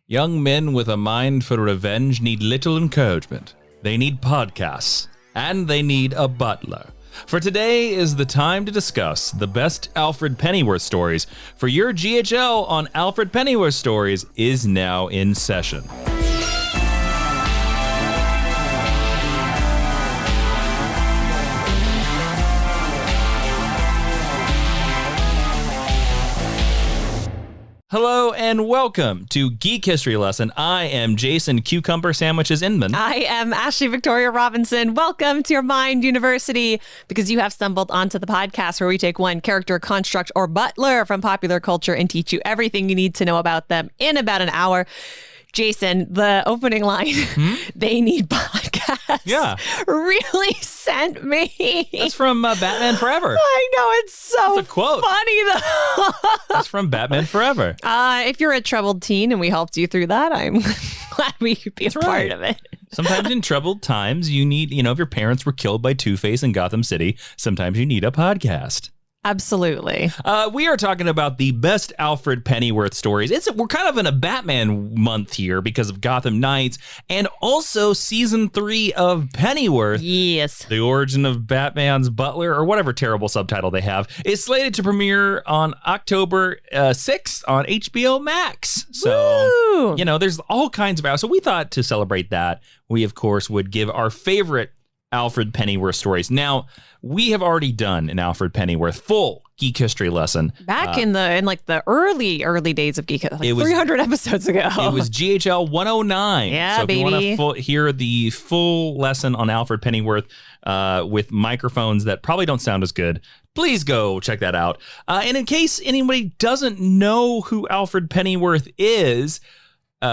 Young men with a mind for revenge need little encouragement. They need podcasts, and they need a butler. For today is the time to discuss the best Alfred Pennyworth stories. For your GHL on Alfred Pennyworth Stories is now in session. Hello and welcome to Geek History Lesson. I am Jason Cucumber Sandwiches Inman. I am Ashley Victoria Robinson. Welcome to your Mind University, because you have stumbled onto the podcast where we take one character, construct, or butler from popular culture and teach you everything you need to know about them in about an hour. Jason, the opening line, they need podcasts, really sent me. That's from Batman Forever. I know, it's so That's a quote. funny though. That's from Batman Forever. If you're a troubled teen and we helped you through that, I'm glad we could be a part of it. Sometimes in troubled times, you need, if your parents were killed by Two-Face in Gotham City, sometimes you need a podcast. Absolutely. We are talking about the best Alfred Pennyworth stories. We're kind of in a Batman month here because of Gotham Knights and also season 3 of Pennyworth. Yes. The origin of Batman's butler, or whatever terrible subtitle they have, is slated to premiere on October 6th on HBO Max. So, Woo! There's all kinds of... So we thought to celebrate that, we, of course, would give our favorite Alfred Pennyworth stories. Now, we have already done an Alfred Pennyworth full Geek History Lesson. Back in the early days of Geek, it was 300 episodes ago. It was GHL 109. Yeah, so if baby. you want to hear the full lesson on Alfred Pennyworth with microphones that probably don't sound as good, please go check that out. And in case anybody doesn't know who Alfred Pennyworth is,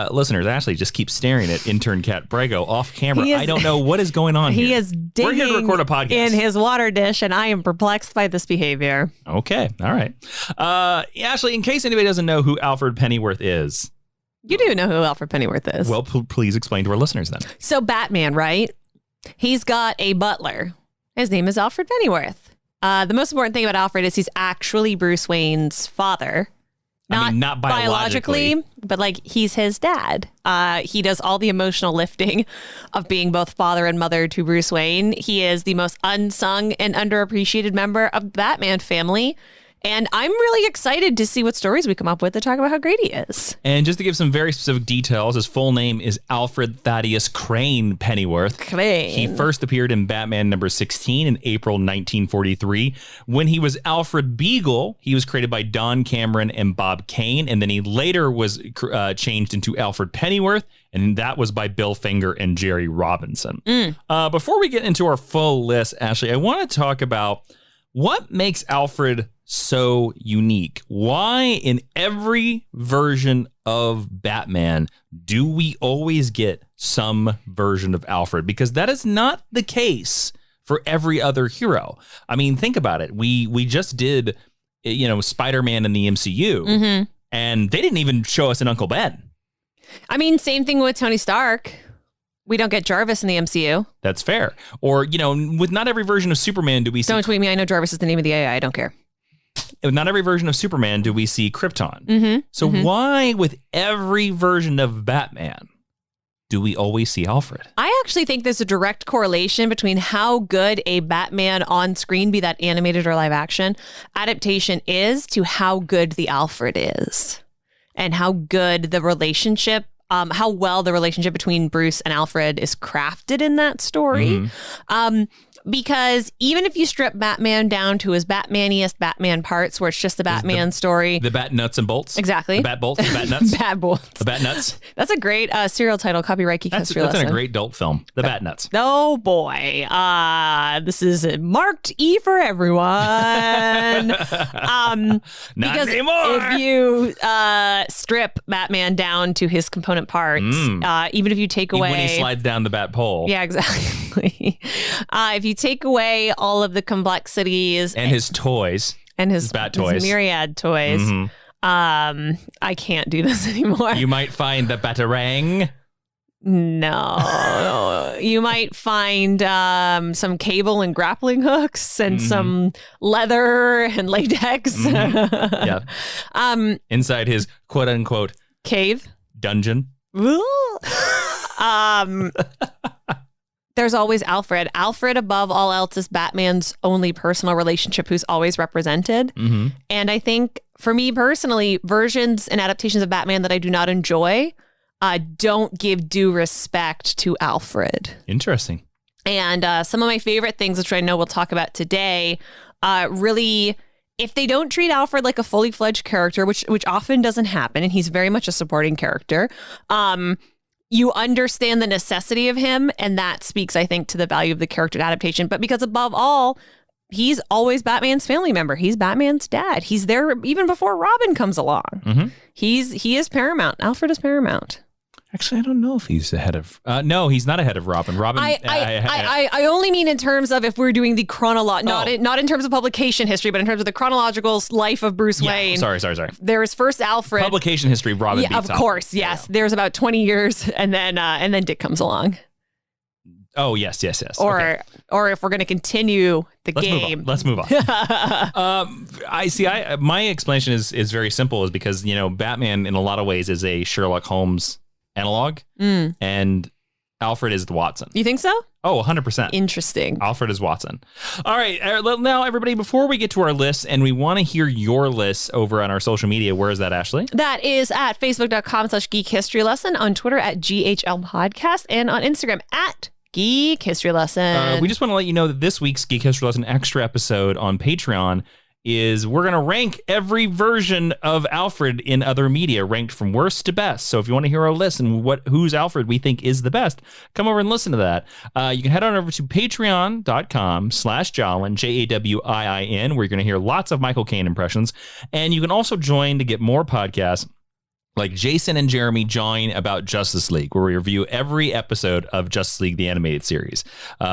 listeners, Ashley just keeps staring at intern Cat Brego off camera. I don't know what is going on here. He is digging We're here to record a podcast in his water dish, and I am perplexed by this behavior. Okay, all right. Ashley, in case anybody doesn't know who Alfred Pennyworth is. You do know who Alfred Pennyworth is. Well, please explain to our listeners then. So Batman, right? He's got a butler. His name is Alfred Pennyworth. The most important thing about Alfred is he's actually Bruce Wayne's father. Not biologically, but he's his dad. He does all the emotional lifting of being both father and mother to Bruce Wayne. He is the most unsung and underappreciated member of the Batman family. And I'm really excited to see what stories we come up with to talk about how great he is. And just to give some very specific details, his full name is Alfred Thaddeus Crane Pennyworth. Crane. He first appeared in Batman number 16 in April 1943. When he was Alfred Beagle, he was created by Don Cameron and Bob Kane, and then he later was changed into Alfred Pennyworth, and that was by Bill Finger and Jerry Robinson. Before we get into our full list, Ashley, I want to talk about what makes Alfred so unique. Why in every version of Batman do we always get some version of Alfred? Because that is not the case for every other hero. I mean, think about it. We just did, Spider-Man in the MCU, and they didn't even show us an Uncle Ben. I mean, same thing with Tony Stark. We don't get Jarvis in the MCU. That's fair. Or, with not every version of Superman do we see... Don't tweet me. I know Jarvis is the name of the AI. I don't care. With not every version of Superman do we see Krypton. So why with every version of Batman do we always see Alfred? I actually think there's a direct correlation between how good a Batman on screen, be that animated or live action, adaptation is to how good the Alfred is. And how good the relationship, how well the relationship between Bruce and Alfred is crafted in that story. Because even if you strip Batman down to his Batmaniest Batman parts, where it's just the Batman story. The Bat Nuts and Bolts? Exactly. The Bat Bolts, the Bat Nuts? Bat Bolts. The Bat Nuts. That's a great serial title, copyright Geek History Lesson. That's a great adult film. The Bat Nuts. Oh boy. This is marked E for everyone. Not because anymore. If you strip Batman down to his component parts, even if you take away... When he slides down the bat pole. Yeah, exactly. If you take away all of the complexities and his toys and his bat toys, his myriad toys, I can't do this anymore. You might find the Batarang. No, you might find some cable and grappling hooks and some leather and latex. Yeah. Inside his quote unquote cave. dungeon. There's always Alfred. Alfred, above all else, is Batman's only personal relationship who's always represented. Mm-hmm. And I think, for me personally, versions and adaptations of Batman that I do not enjoy don't give due respect to Alfred. Interesting. And some of my favorite things, which I know we'll talk about today, really, if they don't treat Alfred like a fully fledged character, which often doesn't happen, and he's very much a supporting character, you understand the necessity of him, and that speaks, I think, to the value of the character adaptation. But because above all, he's always Batman's family member. He's Batman's dad. He's there even before Robin comes along. Mm-hmm. He is paramount. Alfred is paramount. Actually, I don't know if he's ahead of... no, he's not ahead of Robin. Robin... I only mean in terms of if we're doing the not in terms of publication history, but in terms of the chronological life of Bruce Wayne. Sorry. There is first Alfred. Publication history, Robin beats of course, Alfred. yes. Yeah. There's about 20 years, and then Dick comes along. Oh, yes. Or if we're going to continue the game. Let's move on. My explanation is very simple, is because, Batman in a lot of ways is a Sherlock Holmes analog, and Alfred is the Watson. You think so? Oh, 100%. Interesting. Alfred is Watson. All right. Now, everybody, before we get to our lists, and we want to hear your lists over on our social media, where is that, Ashley? That is at facebook.com/Geek History Lesson, on Twitter at GHL Podcast, and on Instagram at Geek History Lesson. We just want to let you know that this week's Geek History Lesson extra episode on Patreon is we're going to rank every version of Alfred in other media, ranked from worst to best. So if you want to hear our list and whose Alfred we think is the best, come over and listen to that. You can head on over to patreon.com/Jawiin, Jawiin, where you're going to hear lots of Michael Caine impressions. And you can also join to get more podcasts like Jason and Jeremy join about Justice League, where we review every episode of Justice League, the animated series.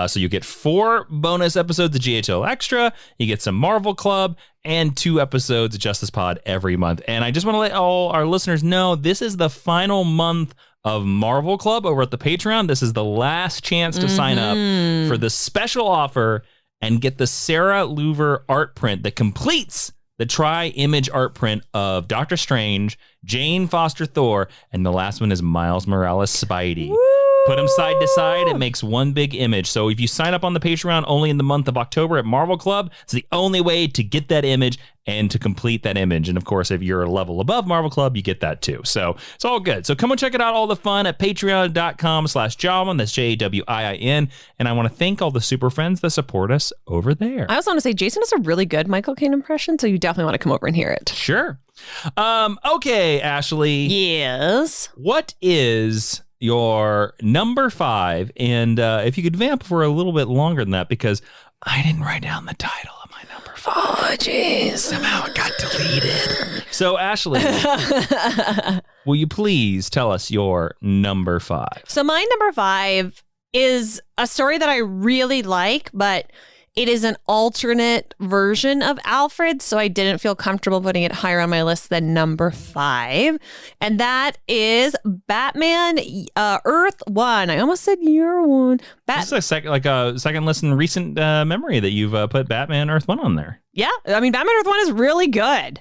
So you get 4 bonus episodes of GHL Extra, you get some Marvel Club, and 2 episodes of Justice Pod every month. And I just want to let all our listeners know this is the final month of Marvel Club over at the Patreon. This is the last chance to sign up for the special offer and get the Sarah Louver art print that completes the tri-image art print of Doctor Strange, Jane Foster Thor, and the last one is Miles Morales Spidey. Woo! Put them side to side, it makes one big image. So if you sign up on the Patreon only in the month of October at Marvel Club, it's the only way to get that image and to complete that image. And of course, if you're a level above Marvel Club, you get that too. So it's all good. So come and check it out, all the fun at patreon.com/Jawiin. That's Jawiin. And I want to thank all the super friends that support us over there. I also want to say Jason has a really good Michael Caine impression, so you definitely want to come over and hear it. Sure. Okay, Ashley. Yes. What is your number 5? And if you could vamp for a little bit longer than that, because I didn't write down the title of my number 5. Oh, jeez. Somehow it got deleted. So, Ashley, will you please tell us your number 5? So my number 5 is a story that I really like, but it is an alternate version of Alfred, so I didn't feel comfortable putting it higher on my list than number 5. And that is Batman Earth 1. I almost said Year 1. This is a second listen recent memory that you've put Batman Earth 1 on there. Yeah, I mean, Batman Earth 1 is really good.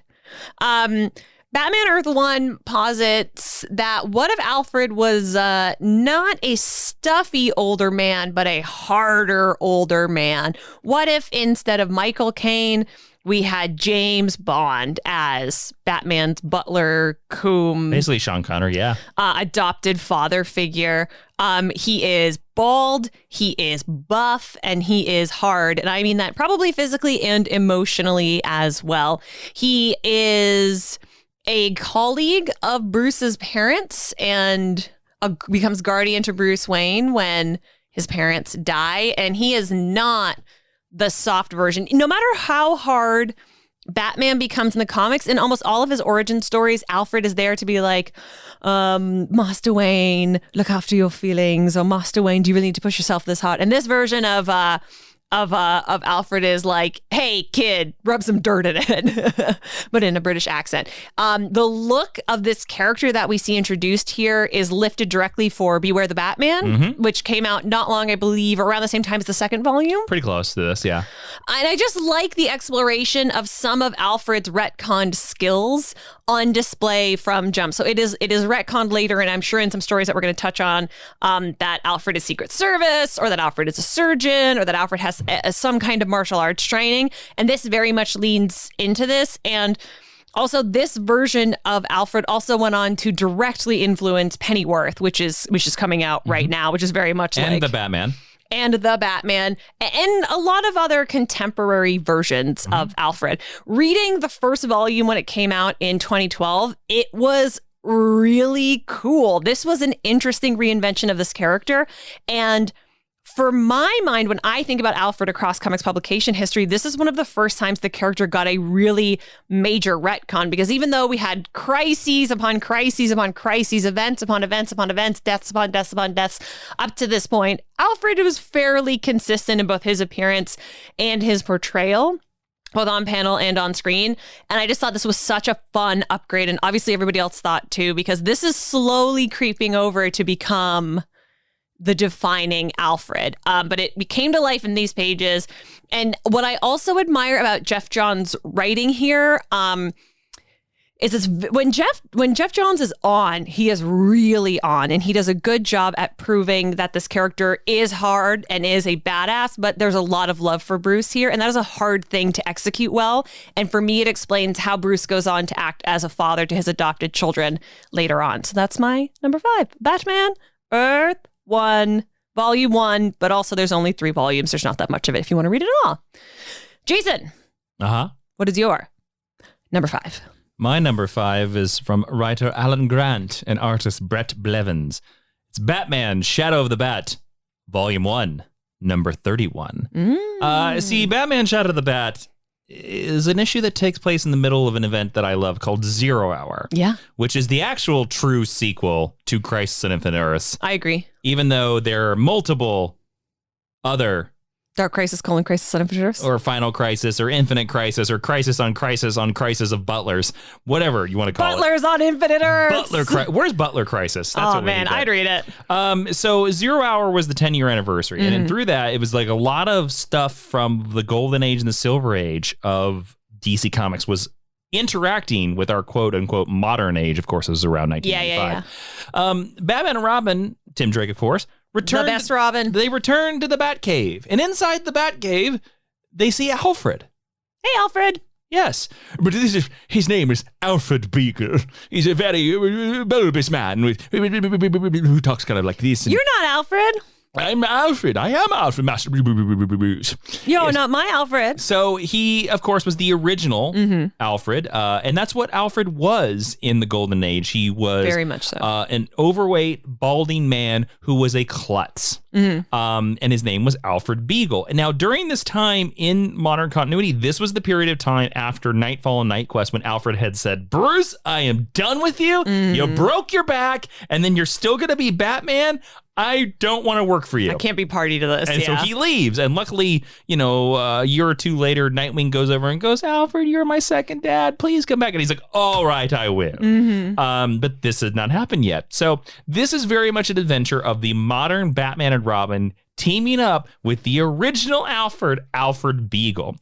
Batman Earth 1 posits that what if Alfred was not a stuffy older man, but a harder older man? What if instead of Michael Caine, we had James Bond as Batman's butler, cum... Basically Sean Connery, yeah. Adopted father figure. He is bald, he is buff, and he is hard. And I mean that probably physically and emotionally as well. He is a colleague of Bruce's parents and becomes guardian to Bruce Wayne when his parents die. And he is not the soft version. No matter how hard Batman becomes in the comics, in almost all of his origin stories, Alfred is there to be like, Master Wayne, look after your feelings. Or Master Wayne, do you really need to push yourself this hard? And this version of of Alfred is like, hey, kid, rub some dirt in it, but in a British accent. The look of this character that we see introduced here is lifted directly for Beware the Batman, which came out not long, I believe, around the same time as the second volume. Pretty close to this, yeah. And I just like the exploration of some of Alfred's retconned skills on display from Jump. So it is retconned later, and I'm sure in some stories that we're going to touch on, that Alfred is Secret Service, or that Alfred is a surgeon, or that Alfred has some kind of martial arts training. And this very much leans into this. And also, this version of Alfred also went on to directly influence Pennyworth, which is coming out right now, which is very much and the Batman. And the Batman, and a lot of other contemporary versions of Alfred. Reading the first volume when it came out in 2012, it was really cool. This was an interesting reinvention of this character. And for my mind, when I think about Alfred across comics publication history, this is one of the first times the character got a really major retcon, because even though we had crises upon crises upon crises, events upon events upon events, deaths upon deaths upon deaths, up to this point, Alfred was fairly consistent in both his appearance and his portrayal, both on panel and on screen. And I just thought this was such a fun upgrade. And obviously everybody else thought too, because this is slowly creeping over to become the defining Alfred. But it came to life in these pages. And what I also admire about Jeff Johns' writing here is this, when Jeff Johns is on, he is really on, and he does a good job at proving that this character is hard and is a badass, but there's a lot of love for Bruce here, and that is a hard thing to execute well. And for me, it explains how Bruce goes on to act as a father to his adopted children later on. So that's my number 5. Batman, Earth 1, Volume 1, but also there's only 3 volumes. There's not that much of it if you want to read it all. Jason. What is your number 5? My number 5 is from writer Alan Grant and artist Brett Blevins. It's Batman, Shadow of the Bat, Volume 1, number 31. See, Batman, Shadow of the Bat is an issue that takes place in the middle of an event that I love called 0 Hour. Yeah. Which is the actual true sequel to Crisis on Infinite Earths. I agree. Even though there are multiple other Dark Crisis, Crisis on Infinite Earths. Or Final Crisis, or Infinite Crisis, or Crisis on Crisis of Butlers. Whatever you want to call Butlers on Infinite Earths. Where's Butler Crisis? That's oh, man, I'd read it. So 0 Hour was the 10-year anniversary. And through that, it was like a lot of stuff from the Golden Age and the Silver Age of DC Comics was interacting with our quote-unquote modern age. Of course, it was around 1995. Batman and Robin, Tim Drake, of course, returned. The best Robin. They returned to the Batcave. And inside the Batcave, they see Alfred. Hey, Alfred. Yes, but his name is Alfred Beagle. He's a very bulbous man who talks kind of like this. You're not Alfred. I'm Alfred. I am Alfred, Master. Yo, not my Alfred. So he, of course, was the original Alfred, and that's what Alfred was in the Golden Age. He was very much so an overweight, balding man who was a klutz. And his name was Alfred Beagle. And now, during this time in modern continuity, this was the period of time after Nightfall and Nightquest when Alfred had said, Bruce, I am done with you. You broke your back, and then you're still going to be Batman. I don't want to work for you. I can't be party to this. And so he leaves. And luckily, a year or two later, Nightwing goes over and goes, Alfred, you're my second dad. Please come back. And he's like, all right, I will. But this has not happened yet. So this is very much an adventure of the modern Batman and Robin teaming up with the original Alfred Beagle.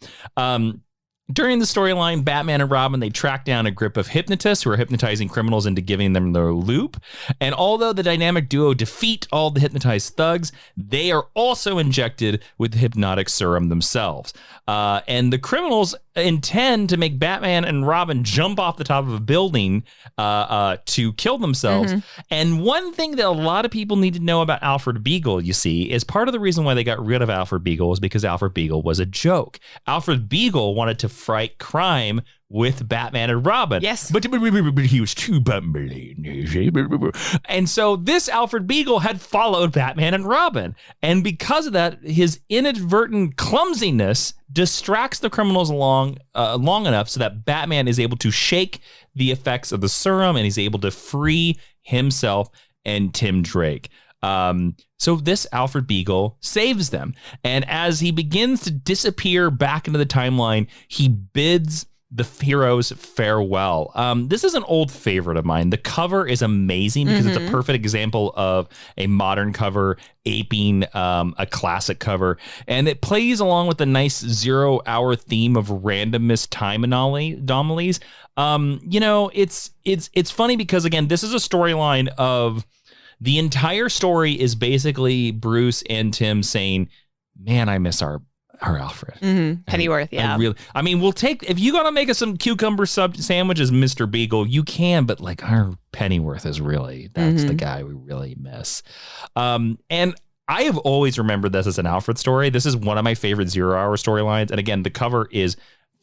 During the storyline, Batman and Robin, they track down a group of hypnotists who are hypnotizing criminals into giving them their loop. And although the dynamic duo defeat all the hypnotized thugs, they are also injected with the hypnotic serum themselves. And the criminals intend to make Batman and Robin jump off the top of a building to kill themselves. And one thing that a lot of people need to know about Alfred Beagle, you see, is part of the reason why they got rid of Alfred Beagle is because Alfred Beagle was a joke. Alfred Beagle wanted to fight crime with Batman and Robin. Yes. But he was too bumbling. And so this Alfred Beagle had followed Batman and Robin. And because of that, his inadvertent clumsiness distracts the criminals long enough so that Batman is able to shake the effects of the serum and he's able to free himself and Tim Drake. So this Alfred Beagle saves them. And as he begins to disappear back into the timeline, he bids the heroes farewell. This is an old favorite of mine. The cover is amazing because it's a perfect example of a modern cover aping a classic cover. And it plays along with the nice 0 hour theme of randomness time anomalies. It's funny because, again, this is a storyline of the entire story is basically Bruce and Tim saying, man, I miss our Alfred. Pennyworth, yeah. We'll take, if you got to make us some cucumber sandwiches, Mr. Beagle, you can, but like our Pennyworth is really, that's the guy we really miss. And I have always remembered this as an Alfred story. This is one of my favorite 0 hour storylines. And again, the cover is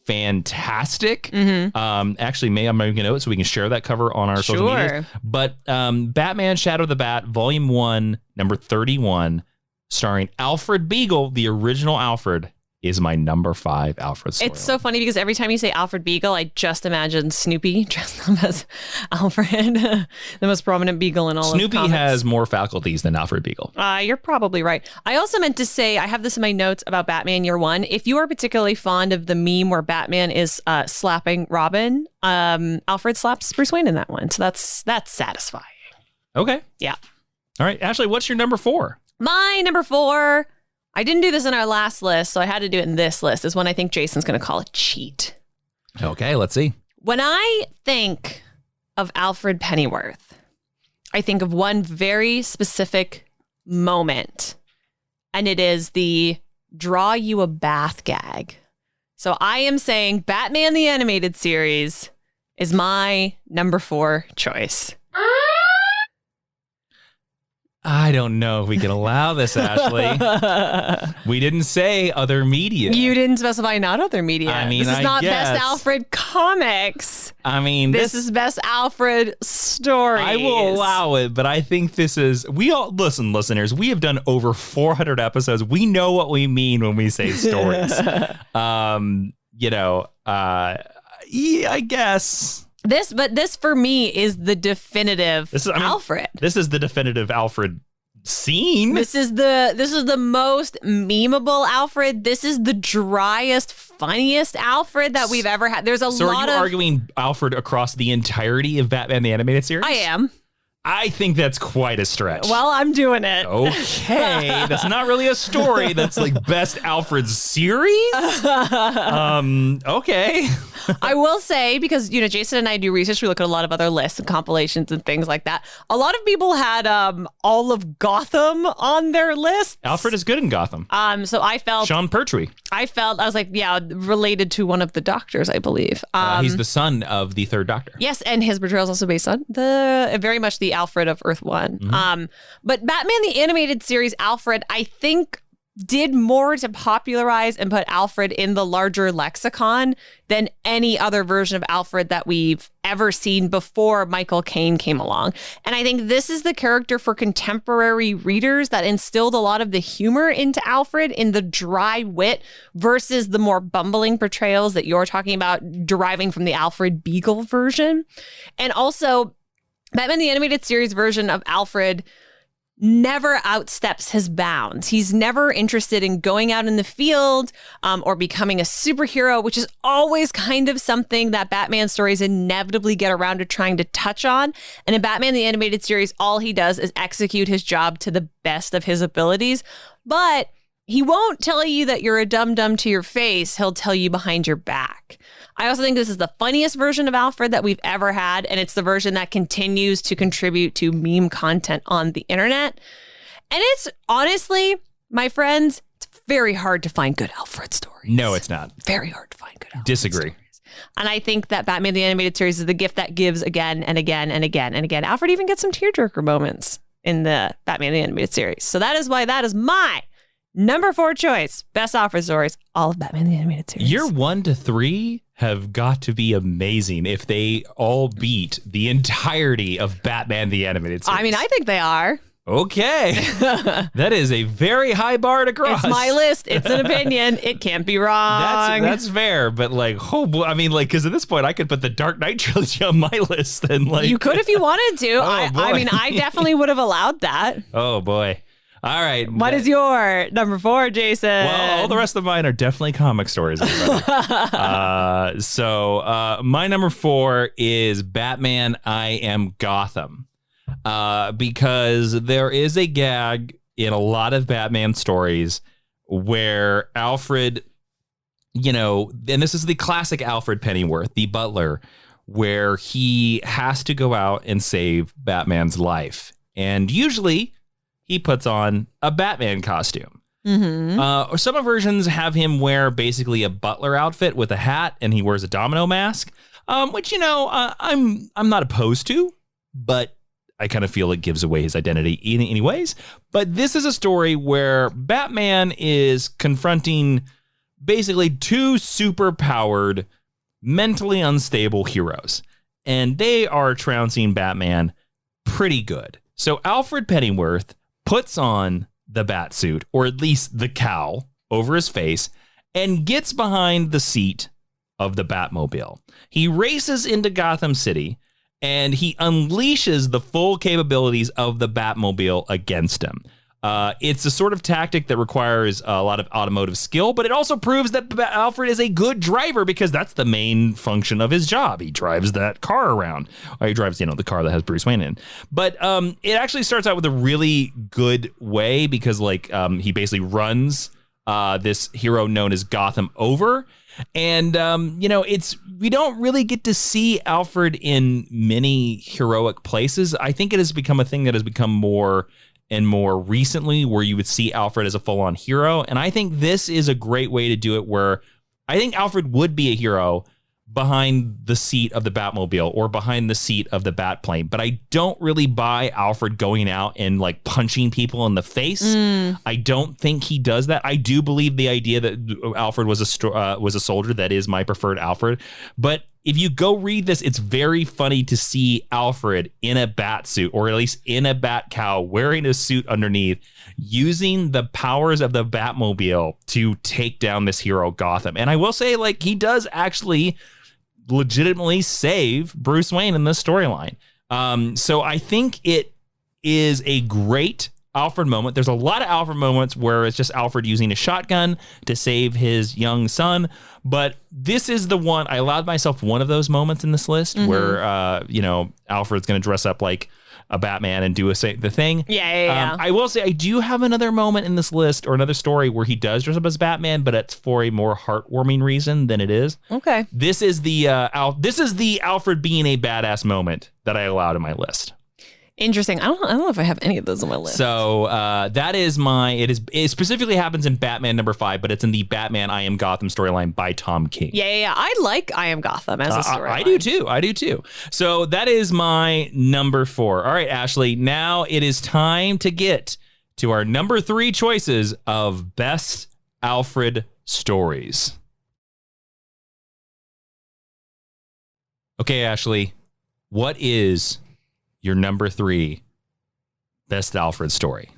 fantastic. Actually, I'm going to know it so we can share that cover on our social media. But Batman Shadow of the Bat, Volume 1, number 31, starring Alfred Beagle, the original Alfred, is my number 5 Alfred story. It's so funny because every time you say Alfred Beagle, I just imagine Snoopy dressed up as Alfred, the most prominent Beagle in all Snoopy of comics. has more faculties than Alfred Beagle. You're probably right. I also meant to say, I have this in my notes about Batman Year One. If you are particularly fond of the meme where Batman is slapping Robin, Alfred slaps Bruce Wayne in that one. So that's satisfying. Okay. Yeah. All right, Ashley, what's your number 4? My number 4, I didn't do this in our last list, so I had to do it in this list, is one I think Jason's going to call a cheat. Okay, let's see. When I think of Alfred Pennyworth, I think of one very specific moment, and it is the draw you a bath gag. So I am saying Batman the Animated Series is my number 4 choice. I don't know if we can allow this, Ashley. We didn't say other media. You didn't specify not other media. I mean, this is not guess. Best Alfred Comics. I mean, this is Best Alfred Stories. I will allow it, but I think this is, listeners, we have done over 400 episodes. We know what we mean when we say stories. I guess. This for me is the definitive Alfred. This is the definitive Alfred scene. This is the most memeable Alfred. This is the driest, funniest Alfred that we've ever had. There's a lot of... So are you arguing Alfred across the entirety of Batman the Animated Series? I am. I think that's quite a stretch. Well, I'm doing it. Okay. That's not really a story. That's like Best Alfred series? Okay. I will say, because, Jason and I do research, we look at a lot of other lists and compilations and things like that. A lot of people had all of Gotham on their list. Alfred is good in Gotham. So I felt... Sean Pertwee. I was like, yeah, related to one of the doctors, I believe. He's the son of the third Doctor. Yes, and his portrayal is also based on very much the Alfred of Earth 1. But Batman the Animated Series Alfred, I think, did more to popularize and put Alfred in the larger lexicon than any other version of Alfred that we've ever seen before Michael Caine came along. And I think this is the character for contemporary readers that instilled a lot of the humor into Alfred in the dry wit versus the more bumbling portrayals that you're talking about deriving from the Alfred Beagle version. And also, Batman the Animated Series version of Alfred never outsteps his bounds. He's never interested in going out in the field or becoming a superhero, which is always kind of something that Batman stories inevitably get around to trying to touch on. And in Batman the Animated Series, all he does is execute his job to the best of his abilities. But he won't tell you that you're a dum-dum to your face. He'll tell you behind your back. I also think this is the funniest version of Alfred that we've ever had, and it's the version that continues to contribute to meme content on the internet. And it's honestly, my friends, it's very hard to find good Alfred stories. No, it's not. Very hard to find good Alfred Disagree. stories. And I think that Batman the Animated Series is the gift that gives again and again and again and again. Alfred even gets some tearjerker moments in the Batman the Animated Series. So that is why that is my number 4 choice. Best Alfred stories, all of Batman the Animated Series. Your 1 to 3 have got to be amazing if they all beat the entirety of Batman the Animated Series. I mean, I think they are. Okay. That is a very high bar to cross. It's my list. It's an opinion. It can't be wrong. That's fair. But like, oh boy, I mean, like, because at this point I could put the Dark Knight trilogy on my list. And like, you could if you wanted to. I mean, I definitely would have allowed that. Oh boy. All right. What is your number 4, Jason? Well, all the rest of mine are definitely comic stories. So my number 4 is Batman I Am Gotham. Because there is a gag in a lot of Batman stories where Alfred, and this is the classic Alfred Pennyworth, the butler, where he has to go out and save Batman's life. And usually he puts on a Batman costume. Mm-hmm. Some versions have him wear basically a butler outfit with a hat, and he wears a domino mask, which, I'm not opposed to, but I kind of feel it gives away his identity anyways. But this is a story where Batman is confronting basically 2 super-powered, mentally unstable heroes. And they are trouncing Batman pretty good. So Alfred Pennyworth puts on the bat suit, or at least the cowl, over his face, and gets behind the seat of the Batmobile. He races into Gotham City, and he unleashes the full capabilities of the Batmobile against him. It's a sort of tactic that requires a lot of automotive skill, but it also proves that Alfred is a good driver because that's the main function of his job. He drives that car around. Or he drives, the car that has Bruce Wayne in. But it actually starts out with a really good way because, he basically runs this hero known as Gotham over. And, we don't really get to see Alfred in many heroic places. I think it has become a thing that has become more and more recently where you would see Alfred as a full-on hero. And I think this is a great way to do it where I think Alfred would be a hero behind the seat of the Batmobile or behind the seat of the Batplane. But I don't really buy Alfred going out and punching people in the face. I don't think he does that. I do believe the idea that Alfred was a soldier. That is my preferred Alfred. But if you go read this, it's very funny to see Alfred in a bat suit, or at least in a bat cowl, wearing a suit underneath, using the powers of the Batmobile to take down this hero Gotham. And I will say, he does actually legitimately save Bruce Wayne in this storyline. So I think it is a great Alfred moment. There's a lot of Alfred moments where it's just Alfred using a shotgun to save his young son. But this is the one, I allowed myself one of those moments in this list where, Alfred's going to dress up like a Batman and do the thing. Yeah. I will say I do have another moment in this list, or another story, where he does dress up as Batman, but it's for a more heartwarming reason than it is. Okay. This is the Alfred being a badass moment that I allowed in my list. Interesting. I don't know if I have any of those on my list. So that is it specifically happens in Batman number 5, but it's in the Batman I Am Gotham storyline by Tom King. Yeah. I like I Am Gotham as a storyline. I do too. So that is my number 4. All right, Ashley, now it is time to get to our number 3 choices of best Alfred stories. Okay, Ashley, what is your number 3 best Alfred story?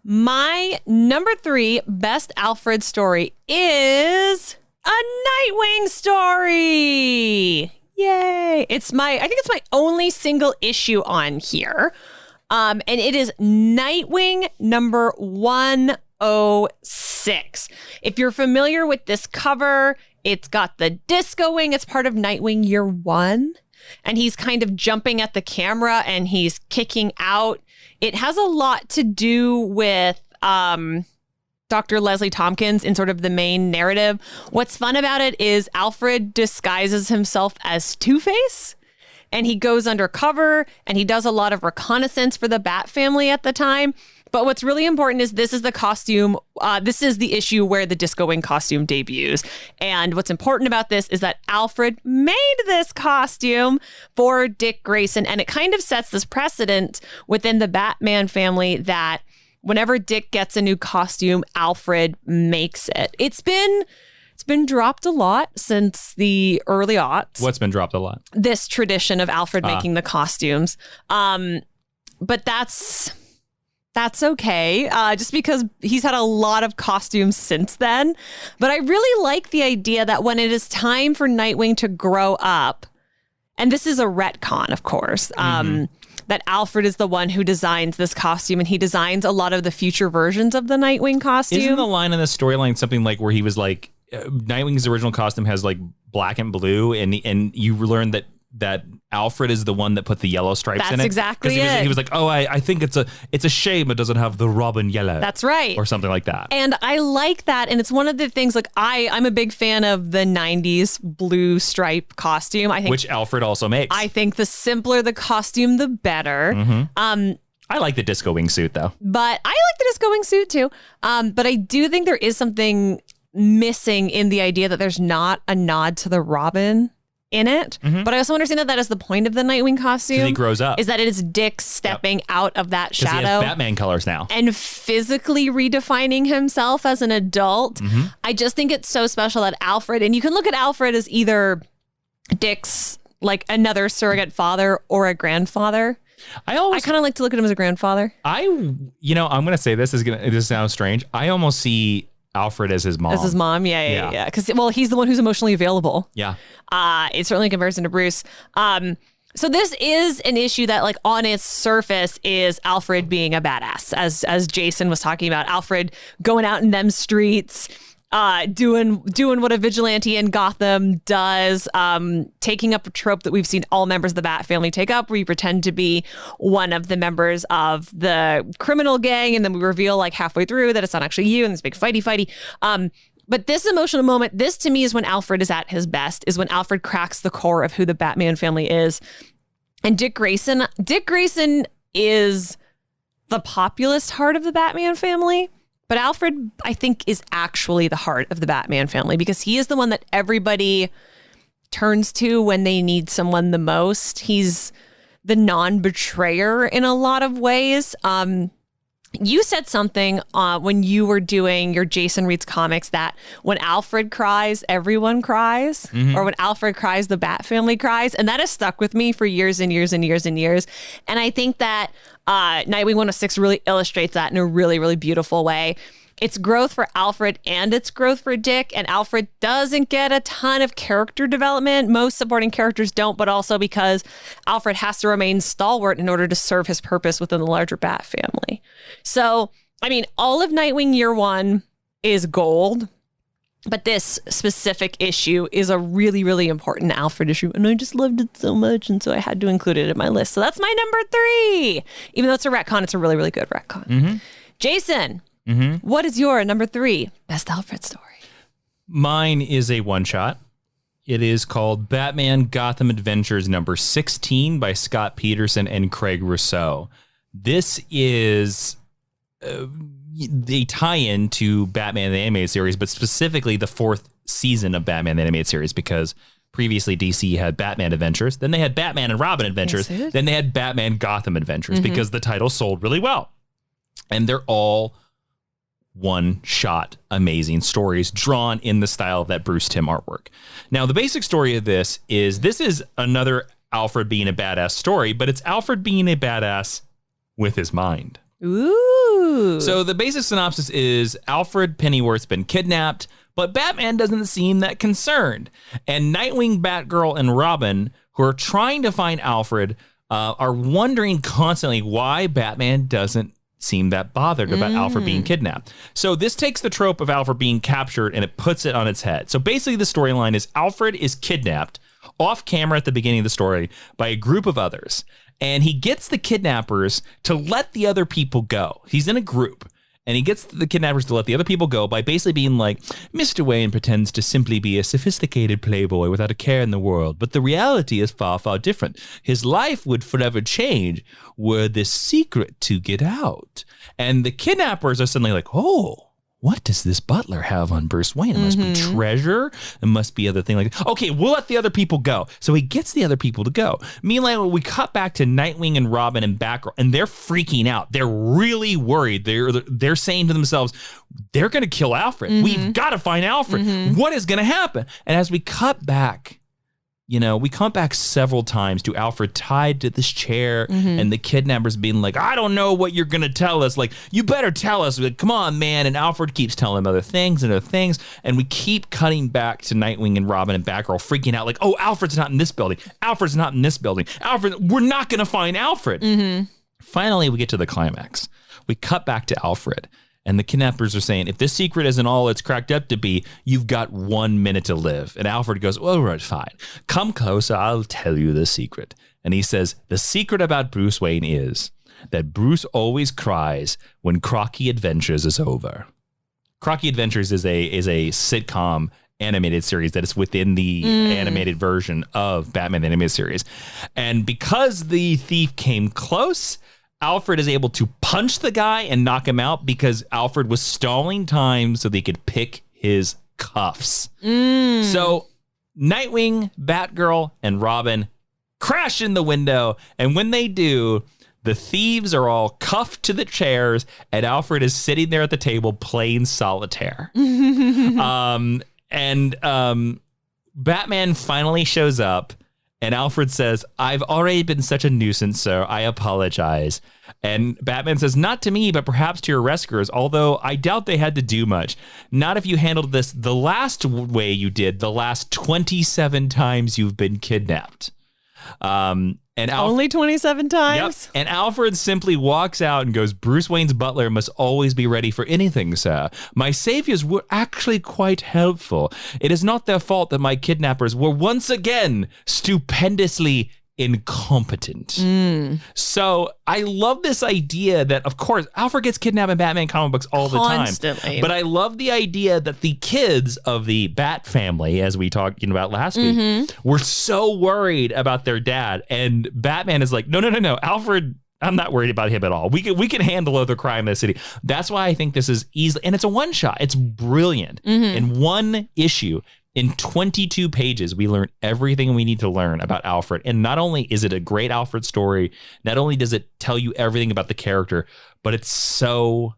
My number 3 best Alfred story is a Nightwing story. Yay. I think it's my only single issue on here. And it is Nightwing number 106. If you're familiar with this cover, it's got the disco wing. It's part of Nightwing Year 1. And he's kind of jumping at the camera and he's kicking out. It has a lot to do with Dr. Leslie Tompkins in sort of the main narrative. What's fun about it is Alfred disguises himself as Two-Face, and he goes undercover and he does a lot of reconnaissance for the Bat family at the time. But what's really important is this is the costume. This is the issue where the Disco Wing costume debuts. And what's important about this is that Alfred made this costume for Dick Grayson. And it kind of sets this precedent within the Batman family that whenever Dick gets a new costume, Alfred makes it. It's been dropped a lot since the early aughts. What's been dropped a lot? This tradition of Alfred making the costumes. But that's That's okay, just because he's had a lot of costumes since then. But I really like the idea that when it is time for Nightwing to grow up, and this is a retcon, of course, that Alfred is the one who designs this costume, and he designs a lot of the future versions of the Nightwing costume. Isn't the line in the storyline something like where he was like, Nightwing's original costume has like black and blue, and you learn that Alfred is the one that put the yellow stripes in it. That's exactly it. He was like, oh, I think it's a shame it doesn't have the Robin yellow. That's right. Or something like that. And I like that. And it's one of the things, like, I'm a big fan of the 90s blue stripe costume. I think, which Alfred also makes. I think the simpler the costume, the better. I like the disco wingsuit, though. But I like the disco wingsuit, too. But I do think there is something missing in the idea that there's not a nod to the Robin in it. But I also understand that is the point of the Nightwing costume. He grows up. Is that it is Dick stepping out of that shadow. He has Batman colors now. And physically redefining himself as an adult. I just think it's so special that Alfred, and you can look at Alfred as either Dick's, like, another surrogate father or a grandfather. I kind of like to look at him as a grandfather. I'm going to say this sounds strange. I almost see Alfred as his mom. As his mom, yeah. Because, well, he's the one who's emotionally available. Yeah. It's certainly a comparison to Bruce. So this is an issue that, like, on its surface is Alfred being a badass, as Jason was talking about. Alfred going out in them streets, doing what a vigilante in Gotham does, taking up a trope that we've seen all members of the Bat family take up, where you pretend to be one of the members of the criminal gang, and then we reveal, like, halfway through that it's not actually you, and this big fighty. But this emotional moment, this to me is when Alfred is at his best, is when Alfred cracks the core of who the Batman family is. And Dick Grayson is the populist heart of the Batman family. But Alfred, I think, is actually the heart of the Batman family, because he is the one that everybody turns to when they need someone the most. He's the non-betrayer in a lot of ways. You said something when you were doing your Jason Reads comics that when Alfred cries, everyone cries, or when Alfred cries, the Bat family cries. And that has stuck with me for years and years and years and years. And I think that Nightwing 106 really illustrates that in a really, really beautiful way. It's growth for Alfred and it's growth for Dick. And Alfred doesn't get a ton of character development. Most supporting characters don't, but also because Alfred has to remain stalwart in order to serve his purpose within the larger Bat family. So, I mean, all of Nightwing Year One is gold, but this specific issue is a really, really important Alfred issue. And I just loved it so much. And so I had to include it in my list. So that's my number 3. Even though it's a retcon, it's a really, really good retcon. Jason. What is your number 3 best Alfred story? Mine is a one-shot. It is called Batman Gotham Adventures number 16 by Scott Peterson and Craig Rousseau. This is the tie-in to Batman the Animated Series, but specifically the 4th season of Batman the Animated Series, because previously DC had Batman Adventures, then they had Batman and Robin Adventures, then they had Batman Gotham Adventures, because the title sold really well. And they're all one-shot amazing stories drawn in the style of that Bruce Timm artwork. Now, the basic story of this is another Alfred being a badass story, but it's Alfred being a badass with his mind. Ooh. So the basic synopsis is Alfred Pennyworth's been kidnapped, but Batman doesn't seem that concerned. And Nightwing, Batgirl, and Robin, who are trying to find Alfred, are wondering constantly why Batman doesn't seem that bothered about Alfred being kidnapped. So this takes the trope of Alfred being captured and it puts it on its head. So basically the storyline is Alfred is kidnapped off camera at the beginning of the story by a group of others. And he gets the kidnappers to let the other people go. He's in a group. And he gets the kidnappers to let the other people go by basically being like, Mr. Wayne pretends to simply be a sophisticated playboy without a care in the world. But the reality is far, far different. His life would forever change were this secret to get out. And the kidnappers are suddenly like, oh, what does this butler have on Bruce Wayne? It must be treasure. It must be other thing like that. Okay, we'll let the other people go. So he gets the other people to go. Meanwhile, we cut back to Nightwing and Robin and Batgirl, and they're freaking out. They're really worried. They're saying to themselves, they're going to kill Alfred. We've got to find Alfred. What is going to happen? And as we cut back, we come back several times to Alfred tied to this chair and the kidnappers being like, I don't know what you're going to tell us. Like, you better tell us. Like, come on, man. And Alfred keeps telling him other things. And we keep cutting back to Nightwing and Robin and Batgirl freaking out like, oh, Alfred's not in this building. Alfred's not in this building. Alfred, we're not going to find Alfred. Finally, we get to the climax. We cut back to Alfred. And the kidnappers are saying, if this secret isn't all it's cracked up to be, you've got 1 minute to live. And Alfred goes, well, right, fine. Come closer, I'll tell you the secret. And he says, the secret about Bruce Wayne is that Bruce always cries when Crocky Adventures is over. Crocky Adventures is a sitcom animated series that is within the animated version of Batman the Animated Series. And because the thief came close, Alfred is able to punch the guy and knock him out because Alfred was stalling time so they could pick his cuffs. So Nightwing, Batgirl, and Robin crash in the window. And when they do, the thieves are all cuffed to the chairs and Alfred is sitting there at the table playing solitaire. And Batman finally shows up. And Alfred says, I've already been such a nuisance, sir. I apologize. And Batman says, not to me, but perhaps to your rescuers, although I doubt they had to do much. Not if you handled this the last way you did, the last 27 times you've been kidnapped. Only 27 times? Yep. And Alfred simply walks out and goes, Bruce Wayne's butler must always be ready for anything, sir. My saviors were actually quite helpful. It is not their fault that my kidnappers were once again stupendously incompetent. So I love this idea that, of course, Alfred gets kidnapped in Batman comic books all the time. But I love the idea that the kids of the Bat family, as we talked about last week, were so worried about their dad. And Batman is like, no, Alfred, I'm not worried about him at all. We can handle other crime in the city. That's why I think this is easily, and it's a one shot. It's brilliant. In one issue, in 22 pages, we learn everything we need to learn about Alfred. And not only is it a great Alfred story, not only does it tell you everything about the character, but it's so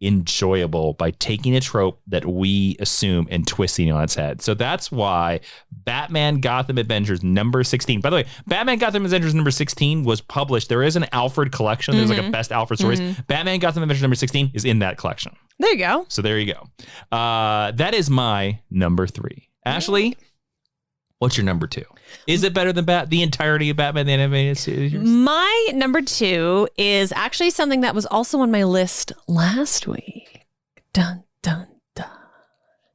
enjoyable by taking a trope that we assume and twisting on its head. So that's why Batman Gotham Adventures number 16. By the way, Batman Gotham Adventures number 16 was published. There is an Alfred collection. There's like a best Alfred stories. Batman Gotham Adventures number 16 is in that collection. There you go. So there you go. That is my number 3. Ashley, what's your number 2? Is it better than the entirety of Batman the Animated Series? My number 2 is actually something that was also on my list last week. Dun, dun, dun.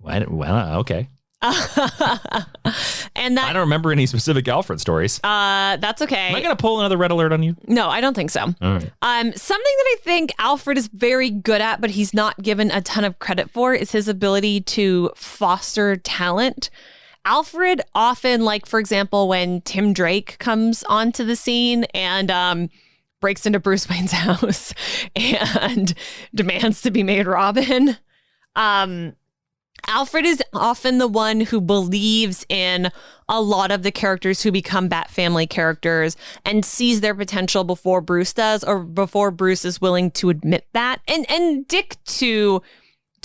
Well, okay. And that, I don't remember any specific Alfred stories. That's okay. Am I going to pull another red alert on you? No, I don't think so. All right. Something that I think Alfred is very good at, but he's not given a ton of credit for, is his ability to foster talent. Alfred often, like, for example, when Tim Drake comes onto the scene and breaks into Bruce Wayne's house and demands to be made Robin, Alfred is often the one who believes in a lot of the characters who become Bat family characters and sees their potential before Bruce does, or before Bruce is willing to admit that. And Dick to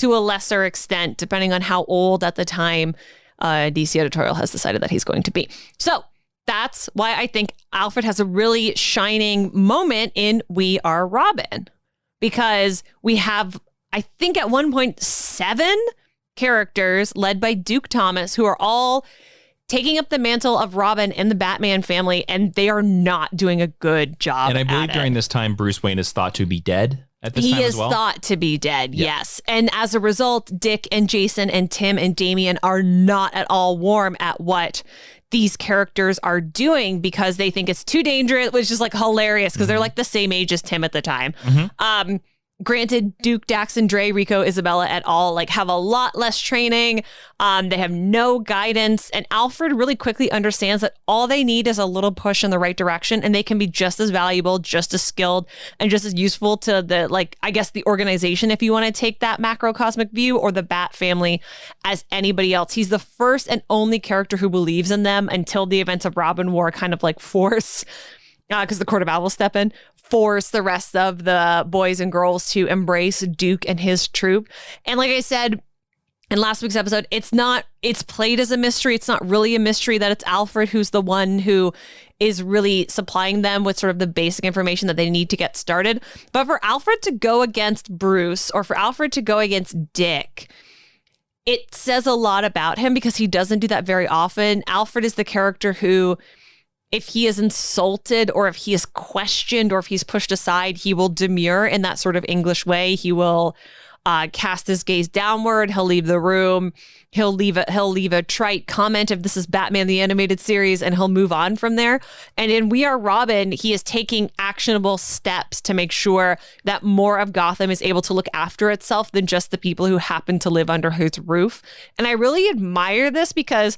a lesser extent, depending on how old at the time DC editorial has decided that he's going to be. So that's why I think Alfred has a really shining moment in We Are Robin, because we have, I think at one point, 7 characters led by Duke Thomas who are all taking up the mantle of Robin and the Batman family, and they are not doing a good job. And I believe during this time, Bruce Wayne is thought to be dead at this time as well. He is thought to be dead, yes. And as a result, Dick and Jason and Tim and Damian are not at all warm at what these characters are doing, because they think it's too dangerous, which is like hilarious because they're like the same age as Tim at the time. Granted, Duke, Dax, and Dre, Rico, Isabella et al. Like have a lot less training. They have no guidance. And Alfred really quickly understands that all they need is a little push in the right direction, and they can be just as valuable, just as skilled, and just as useful to the, like, I guess the organization, if you want to take that macrocosmic view, or the Bat family, as anybody else. He's the first and only character who believes in them until the events of Robin War kind of like force, because the Court of Owls step in, force the rest of the boys and girls to embrace Duke and his troop. And like I said, in last week's episode, it's played as a mystery. It's not really a mystery that it's Alfred who's the one who is really supplying them with sort of the basic information that they need to get started. But for Alfred to go against Bruce, or for Alfred to go against Dick, it says a lot about him because he doesn't do that very often. Alfred is the character who, if he is insulted or if he is questioned or if he's pushed aside, he will demur in that sort of English way. He will cast his gaze downward. He'll leave the room. He'll leave a trite comment if this is Batman the Animated Series, and he'll move on from there. And in We Are Robin, he is taking actionable steps to make sure that more of Gotham is able to look after itself than just the people who happen to live under his roof. And I really admire this because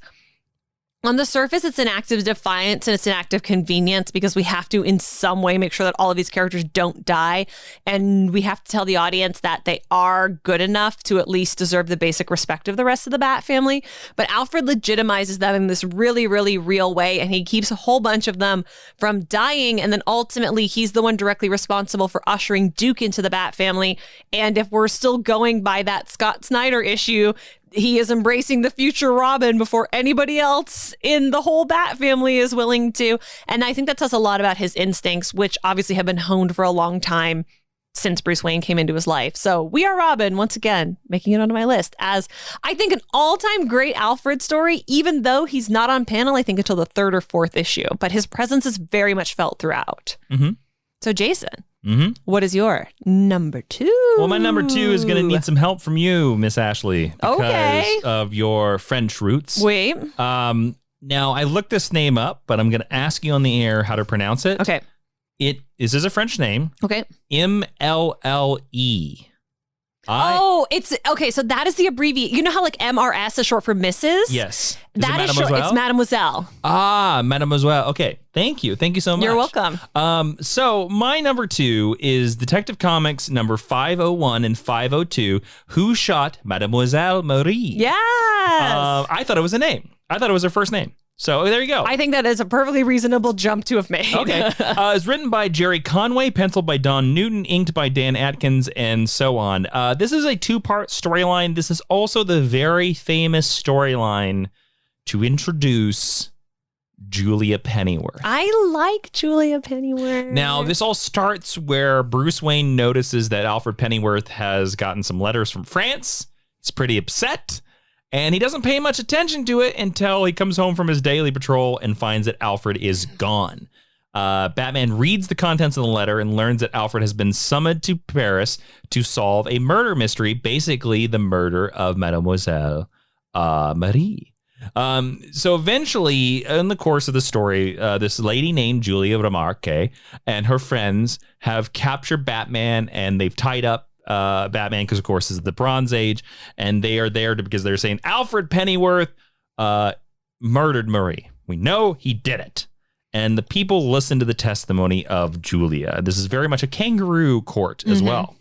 on the surface, it's an act of defiance and it's an act of convenience because we have to in some way make sure that all of these characters don't die. And we have to tell the audience that they are good enough to at least deserve the basic respect of the rest of the Bat family. But Alfred legitimizes them in this really, really real way. And he keeps a whole bunch of them from dying. And then ultimately, he's the one directly responsible for ushering Duke into the Bat family. And if we're still going by that Scott Snyder issue, he is embracing the future Robin before anybody else in the whole Bat family is willing to. And I think that says a lot about his instincts, which obviously have been honed for a long time since Bruce Wayne came into his life. So We Are Robin, once again, making it onto my list as, I think, an all-time great Alfred story, even though he's not on panel, I think, until the 3rd or 4th issue. But his presence is very much felt throughout. Mm-hmm. So, Jason. Mm-hmm. What is your number 2? Well, my number 2 is going to need some help from you, Miss Ashley, because of your French roots. Wait. Now, I looked this name up, but I'm going to ask you on the air how to pronounce it. Okay. This is a French name. Okay. MLLE. It's okay. So that is the abbreviation. You know how like MRS is short for Mrs.? Yes. That is short. It's Mademoiselle. Mademoiselle. Okay. Thank you. Thank you so much. You're welcome. So my number 2 is Detective Comics number 501 and 502. Who Shot Mademoiselle Marie? Yes. I thought it was a name. I thought it was her first name. So there you go. I think that is a perfectly reasonable jump to have made. Okay. It's written by Jerry Conway, penciled by Don Newton, inked by Dan Atkins, and so on. This is a 2-part storyline. This is also the very famous storyline to introduce Julia Pennyworth. I like Julia Pennyworth. Now, this all starts where Bruce Wayne notices that Alfred Pennyworth has gotten some letters from France. He's pretty upset. And he doesn't pay much attention to it until he comes home from his daily patrol and finds that Alfred is gone. Batman reads the contents of the letter and learns that Alfred has been summoned to Paris to solve a murder mystery, basically the murder of Mademoiselle Marie. So eventually, in the course of the story, this lady named Julia Remarque and her friends have captured Batman, and they've tied up Batman because, of course, this is the Bronze Age, and they are there because they're saying Alfred Pennyworth murdered Marie. We know he did it. And the people listen to the testimony of Julia. This is very much a kangaroo court as well,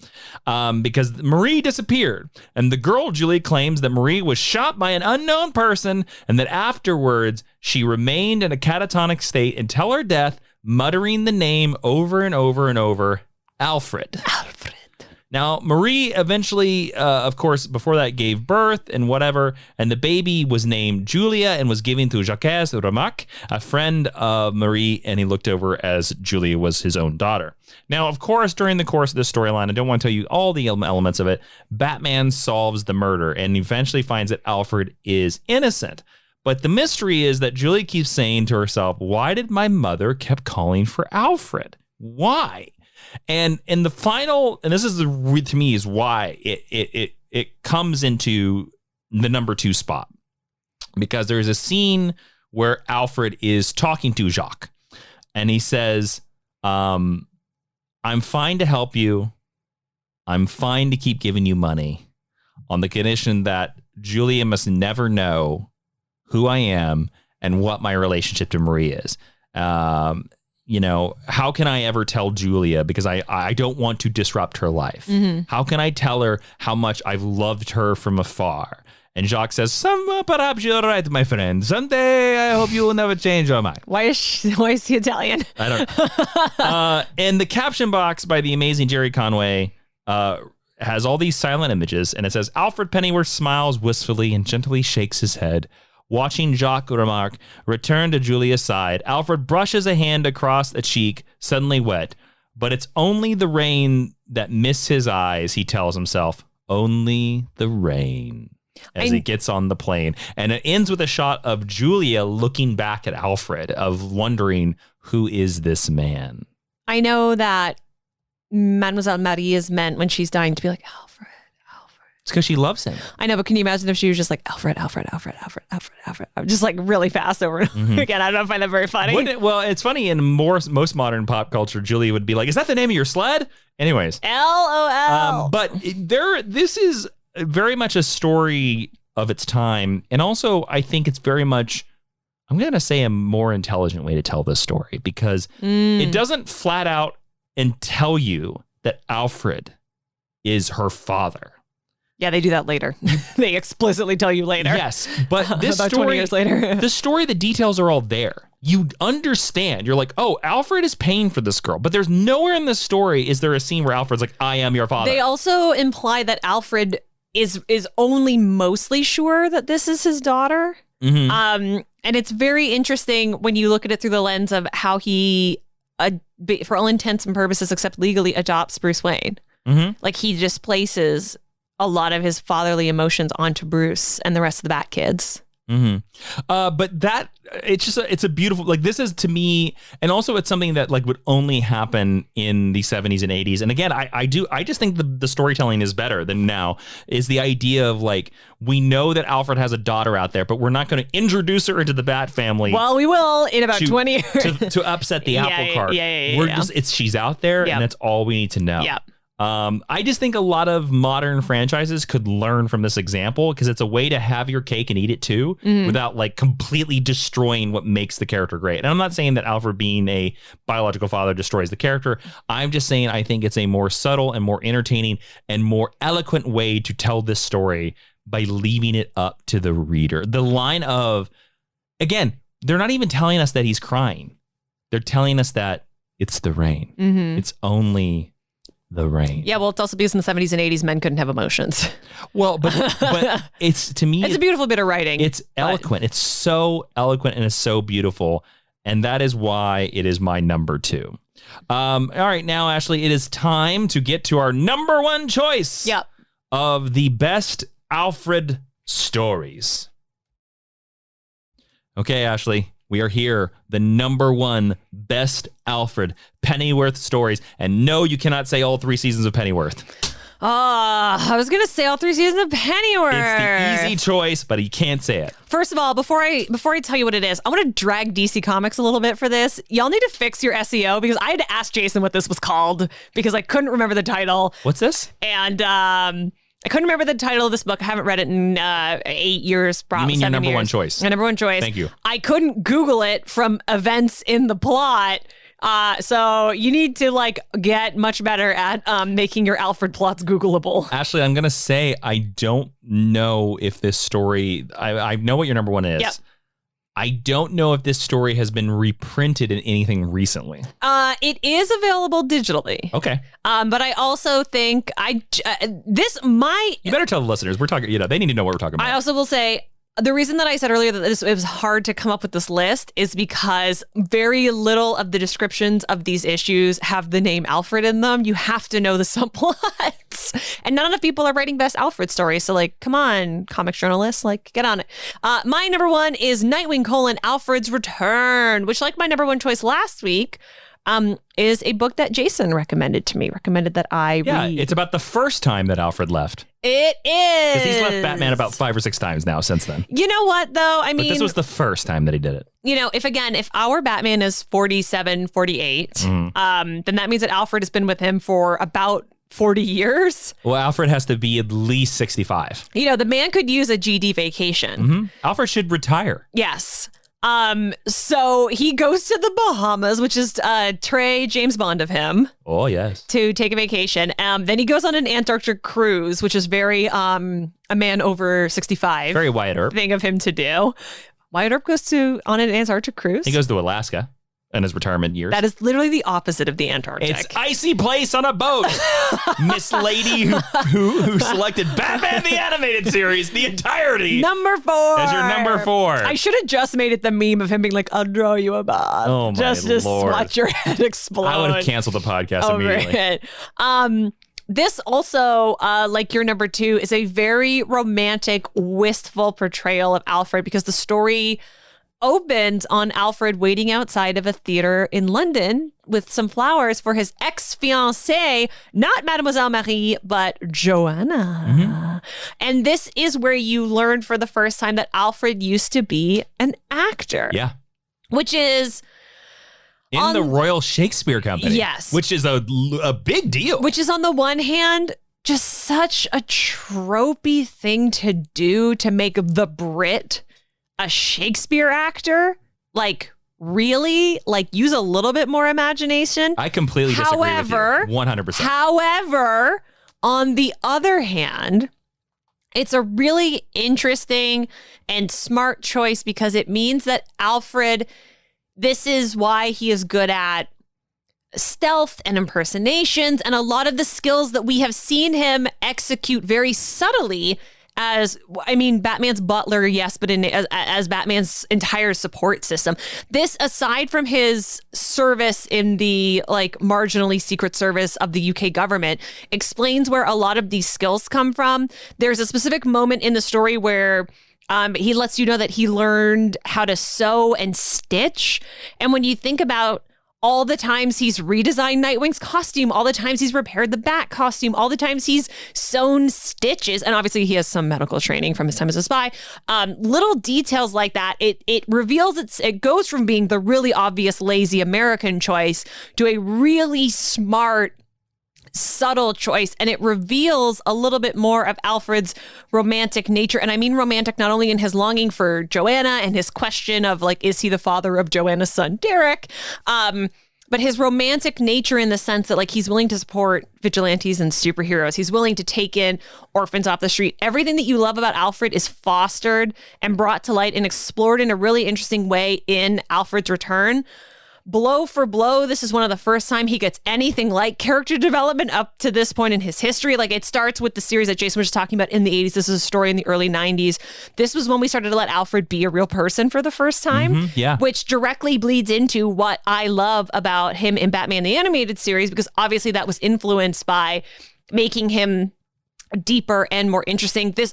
because Marie disappeared. And the girl, Julia, claims that Marie was shot by an unknown person and that afterwards she remained in a catatonic state until her death, muttering the name over and over and over, Alfred. Alfred. Now, Marie eventually, of course, before that gave birth and whatever, and the baby was named Julia and was given to Jacques Remarque, a friend of Marie, and he looked over as Julia was his own daughter. Now, of course, during the course of this storyline, I don't want to tell you all the elements of it, Batman solves the murder and eventually finds that Alfred is innocent. But the mystery is that Julia keeps saying to herself, why did my mother keep calling for Alfred? Why? And in the final, and this is to me is why it comes into the number 2 spot, because there's a scene where Alfred is talking to Jacques, and he says, "I'm fine to help you. I'm fine to keep giving you money, on the condition that Julia must never know who I am and what my relationship to Marie is." How can I ever tell Julia, because I don't want to disrupt her life. How can I tell her how much I've loved her from afar? And Jacques says, perhaps you're right, my friend. Someday I hope you will never change your mind. Why is he Italian? I don't know. And the caption box by the amazing Jerry Conway has all these silent images, and it says, Alfred Pennyworth smiles wistfully and gently shakes his head. Watching Jacques remark, return to Julia's side, Alfred brushes a hand across a cheek, suddenly wet. But it's only the rain that missed his eyes, he tells himself. Only the rain. As he gets on the plane. And it ends with a shot of Julia looking back at Alfred, of wondering, who is this man? I know that Mademoiselle Marie is meant when she's dying to be like, Alfred. It's because she loves him. I know, but can you imagine if she was just like, Alfred? Just like really fast over and over again. I don't find that very funny. Well, it's funny in most modern pop culture, Julia would be like, is that the name of your sled? Anyways. LOL. But this is very much a story of its time. And also, I think it's very much, I'm going to say, a more intelligent way to tell this story, because it doesn't flat out and tell you that Alfred is her father. Yeah, they do that later. They explicitly tell you later. Yes, but this about story, 20 years later. the details are all there. You understand. You're like, oh, Alfred is paying for this girl. But there's nowhere in this story is there a scene where Alfred's like, I am your father. They also imply that Alfred is only mostly sure that this is his daughter. And it's very interesting when you look at it through the lens of how he, for all intents and purposes, except legally, adopts Bruce Wayne. Like, he displaces a lot of his fatherly emotions onto Bruce and the rest of the Bat kids. But that, it's a beautiful, like, this is to me, and also it's something that like would only happen in the 70s and 80s. And again, I just think the storytelling is better than now, is the idea of like, we know that Alfred has a daughter out there, but we're not going to introduce her into the Bat family. Well, we will in about 20 years. to upset the apple cart. She's out there, and that's all we need to know. I just think a lot of modern franchises could learn from this example, because it's a way to have your cake and eat it too, without like completely destroying what makes the character great. And I'm not saying that Alfred being a biological father destroys the character. I'm just saying I think it's a more subtle and more entertaining and more eloquent way to tell this story by leaving it up to the reader. The line of, again, they're not even telling us that he's crying. They're telling us that it's the rain. It's only the rain. Yeah, well, it's also because in the 70s and 80s, men couldn't have emotions. Well, but it's, to me, it's a beautiful bit of writing. It's eloquent. It's so eloquent and it's so beautiful. And that is why it is my number 2. All right, now, Ashley, it is time to get to our number 1 choice of the best Alfred stories. Okay, Ashley. We are here, the number 1 best Alfred Pennyworth stories. And no, you cannot say all 3 seasons of Pennyworth. I was going to say all 3 seasons of Pennyworth. It's the easy choice, but he can't say it. First of all, before I tell you what it is, I want to drag DC Comics a little bit for this. Y'all need to fix your SEO, because I had to ask Jason what this was called because I couldn't remember the title. What's this? And I couldn't remember the title of this book. I haven't read it in 8 years, probably. You mean 7 your number years. 1 choice? My number 1 choice. Thank you. I couldn't Google it from events in the plot. So you need to like get much better at making your Alfred plots Googleable. Ashley, I'm going to say I don't know if this story, I know what your number 1 is. Yep. I don't know if this story has been reprinted in anything recently. It is available digitally. Okay. But I also think You better tell the listeners. We're talking, they need to know what we're talking about. I also will say, the reason that I said earlier that it was hard to come up with this list is because very little of the descriptions of these issues have the name Alfred in them. You have to know the subplots. And not enough people are writing best Alfred stories. So like, come on, comics journalists, like get on it. My number 1 is Nightwing: Alfred's Return, which, like my number 1 choice last week, is a book that Jason recommended that I read. Yeah, it's about the first time that Alfred left. It is. Because he's left Batman about 5 or 6 times now since then. You know what, though? I mean, but this was the first time that he did it. If our Batman is 47, 48, then that means that Alfred has been with him for about 40 years. Well, Alfred has to be at least 65. The man could use a GD vacation. Alfred should retire. Yes. So he goes to the Bahamas, which is Trey James Bond of him. Oh, yes. To take a vacation. Then he goes on an Antarctic cruise, which is very a man over 65. Very Wyatt Earp thing of him to do. Wyatt Earp goes on an Antarctic cruise. He goes to Alaska. in his retirement years. That is literally the opposite of the Antarctic. It's icy place on a boat. Miss Lady who selected Batman the Animated Series, the entirety. Number 4. As your number 4. I should have just made it the meme of him being like, I'll draw you a bob. Oh, my just to Lord. watch your head explode. I would have canceled the podcast immediately. It. This also, like your number 2, is a very romantic, wistful portrayal of Alfred because the story opens on Alfred waiting outside of a theater in London with some flowers for his ex-fiancée, not Mademoiselle Marie, but Joanna. Mm-hmm. And this is where you learn for the first time that Alfred used to be an actor. Yeah. Which is... in the Royal Shakespeare Company. Yes. Which is a big deal. Which is on the one hand, just such a tropey thing to do to make the Brit a Shakespeare actor. Like, really? Like, use a little bit more imagination. I completely disagree with you. 100%. However, on the other hand, it's a really interesting and smart choice because it means that Alfred... this is why he is good at stealth and impersonations and a lot of the skills that we have seen him execute very subtly as, I mean, Batman's butler, yes, but as Batman's entire support system. This, aside from his service in the like marginally secret service of the UK government, explains where a lot of these skills come from. There's a specific moment in the story where he lets you know that he learned how to sew and stitch. And when you think about all the times he's redesigned Nightwing's costume, all the times he's repaired the Bat costume, all the times he's sewn stitches, and obviously he has some medical training from his time as a spy, little details like that, it reveals it goes from being the really obvious lazy American choice to a really smart, subtle choice, and it reveals a little bit more of Alfred's romantic nature. And I mean romantic not only in his longing for Joanna and his question of like, is he the father of Joanna's son Derek, but his romantic nature in the sense that like he's willing to support vigilantes and superheroes. He's willing to take in orphans off the street. Everything that you love about Alfred is fostered and brought to light and explored in a really interesting way in Alfred's Return. Blow for blow, this is one of the first time he gets anything like character development up to this point in his history. Like, it starts with the series that Jason was just talking about in the 80s. This is a story in the early 90s. This was when we started to let Alfred be a real person for the first time, which directly bleeds into what I love about him in Batman the Animated Series, because obviously that was influenced by making him deeper and more interesting. This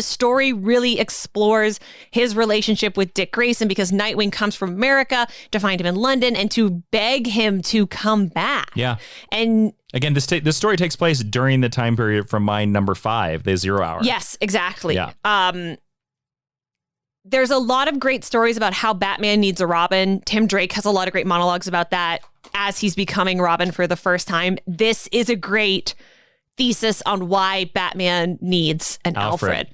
story really explores his relationship with Dick Grayson, because Nightwing comes from America to find him in London and to beg him to come back. Yeah. And again, this story takes place during the time period from my number 5, the 0 Hour. Yes, exactly. Yeah. There's a lot of great stories about how Batman needs a Robin. Tim Drake has a lot of great monologues about that as he's becoming Robin for the first time. This is a great thesis on why Batman needs an Alfred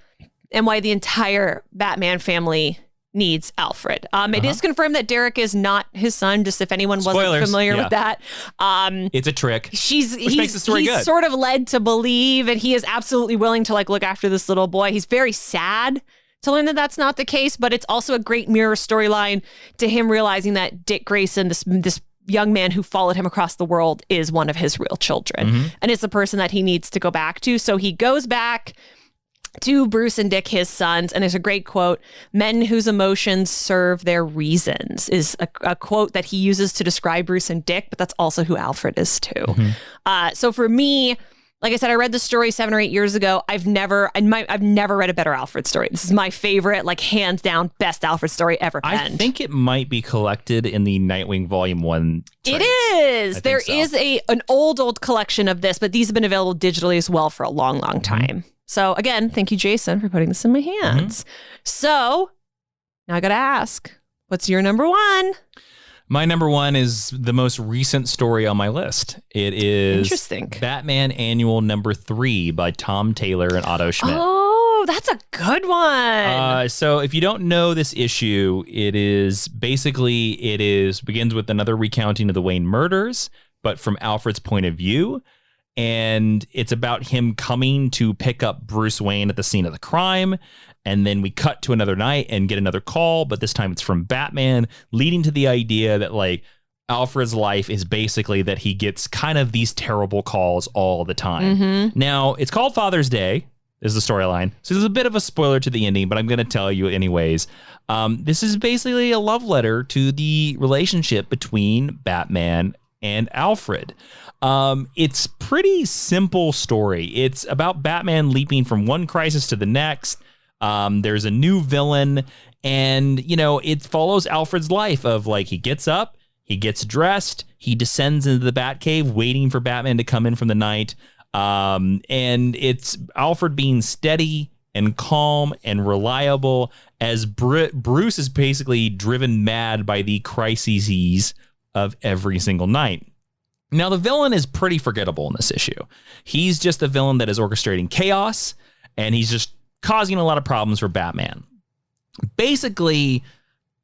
and why the entire Batman family needs Alfred. It is confirmed that Derek is not his son, just if anyone wasn't familiar with that. It's a trick. Which makes the story good. He's sort of led to believe, and he is absolutely willing to like look after this little boy. He's very sad to learn that that's not the case, but it's also a great mirror storyline to him realizing that Dick Grayson, this young man who followed him across the world, is one of his real children and is the person that he needs to go back to. So he goes back to Bruce and Dick, his sons, and there's a great quote: "Men whose emotions serve their reasons," is a quote that he uses to describe Bruce and Dick, but that's also who Alfred is too. So for me, like I said, I read the story 7 or 8 years ago. I've never read a better Alfred story. This is my favorite, like hands down, best Alfred story ever penned. I think it might be collected in the Nightwing Volume 1 trades. It is. There is an old collection of this, but these have been available digitally as well for a long, long time. So again, thank you, Jason, for putting this in my hands. So now I got to ask, what's your number 1? My number 1 is the most recent story on my list. It is Batman Annual number 3 by Tom Taylor and Otto Schmidt. Oh, that's a good one. So if you don't know this issue, it begins with another recounting of the Wayne murders, but from Alfred's point of view. And it's about him coming to pick up Bruce Wayne at the scene of the crime. And then we cut to another night and get another call, but this time it's from Batman, leading to the idea that like Alfred's life is basically that he gets kind of these terrible calls all the time. Now, it's called Father's Day, is the storyline. So there's a bit of a spoiler to the ending, but I'm going to tell you anyways. This is basically a love letter to the relationship between Batman and Alfred. It's pretty simple story. It's about Batman leaping from one crisis to the next. There's a new villain, and, you know, it follows Alfred's life of, like, he gets up, he gets dressed, he descends into the Batcave waiting for Batman to come in from the night. And it's Alfred being steady and calm and reliable as Bruce is basically driven mad by the crises of every single night. Now, the villain is pretty forgettable in this issue. He's just a villain that is orchestrating chaos, and he's just causing a lot of problems for Batman. Basically,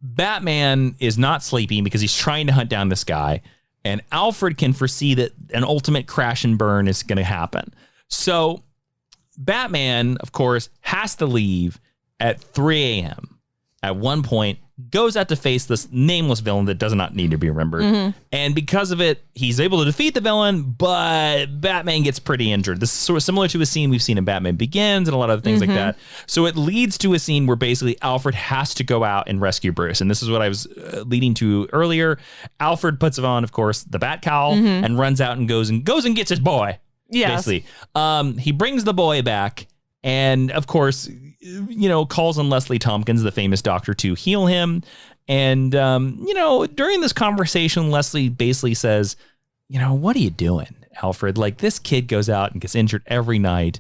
Batman is not sleeping because he's trying to hunt down this guy, and Alfred can foresee that an ultimate crash and burn is going to happen. So Batman, of course, has to leave at 3 a.m. At one point, goes out to face this nameless villain that does not need to be remembered. And because of it, he's able to defeat the villain, but Batman gets pretty injured. This is sort of similar to a scene we've seen in Batman Begins and a lot of things like that. So it leads to a scene where basically Alfred has to go out and rescue Bruce. And this is what I was leading to earlier. Alfred puts on, of course, the bat cowl and runs out and goes and gets his boy. Yes. Basically. He brings the boy back. And, of course, you know, calls on Leslie Tompkins, the famous doctor, to heal him. And, you know, during this conversation, Leslie basically says, you know, what are you doing, Alfred? Like, this kid goes out and gets injured every night.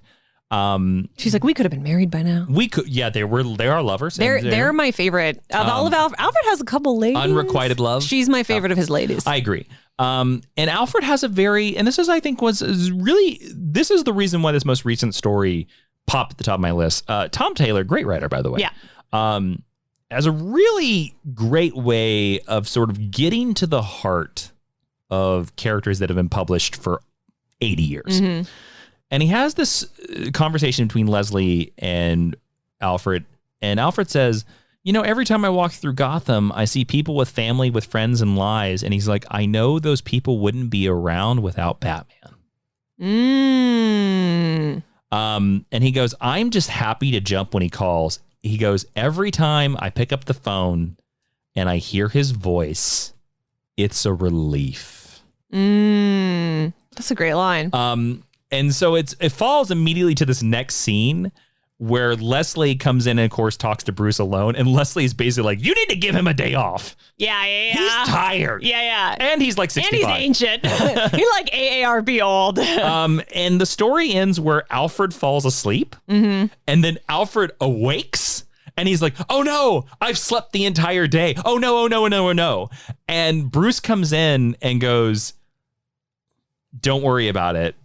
She's like, we could have been married by now. We could. Yeah, they are lovers. They're my favorite. Of all of Alfred has a couple ladies. Unrequited love. She's my favorite of his ladies. I agree. And Alfred has a very, and this is, I think, this is the reason why this most recent story popped at the top of my list. Tom Taylor, great writer, by the way. Yeah. Has a really great way of sort of getting to the heart of characters that have been published for 80 years. And he has this conversation between Leslie and Alfred. And Alfred says, you know, every time I walk through Gotham, I see people with family, with friends and lives. And he's like, I know those people wouldn't be around without Batman. And he goes, I'm just happy to jump when he calls. He goes, every time I pick up the phone and I hear his voice, it's a relief. That's a great line. And so it falls immediately to this next scene where Leslie comes in and, of course, talks to Bruce alone. And Leslie's basically like, you need to give him a day off. Yeah. He's tired. Yeah. And he's like 65. And he's ancient. He's like AARP old. And the story ends where Alfred falls asleep. And then Alfred awakes. And he's like, oh, no, I've slept the entire day. Oh, no. And Bruce comes in and goes, don't worry about it.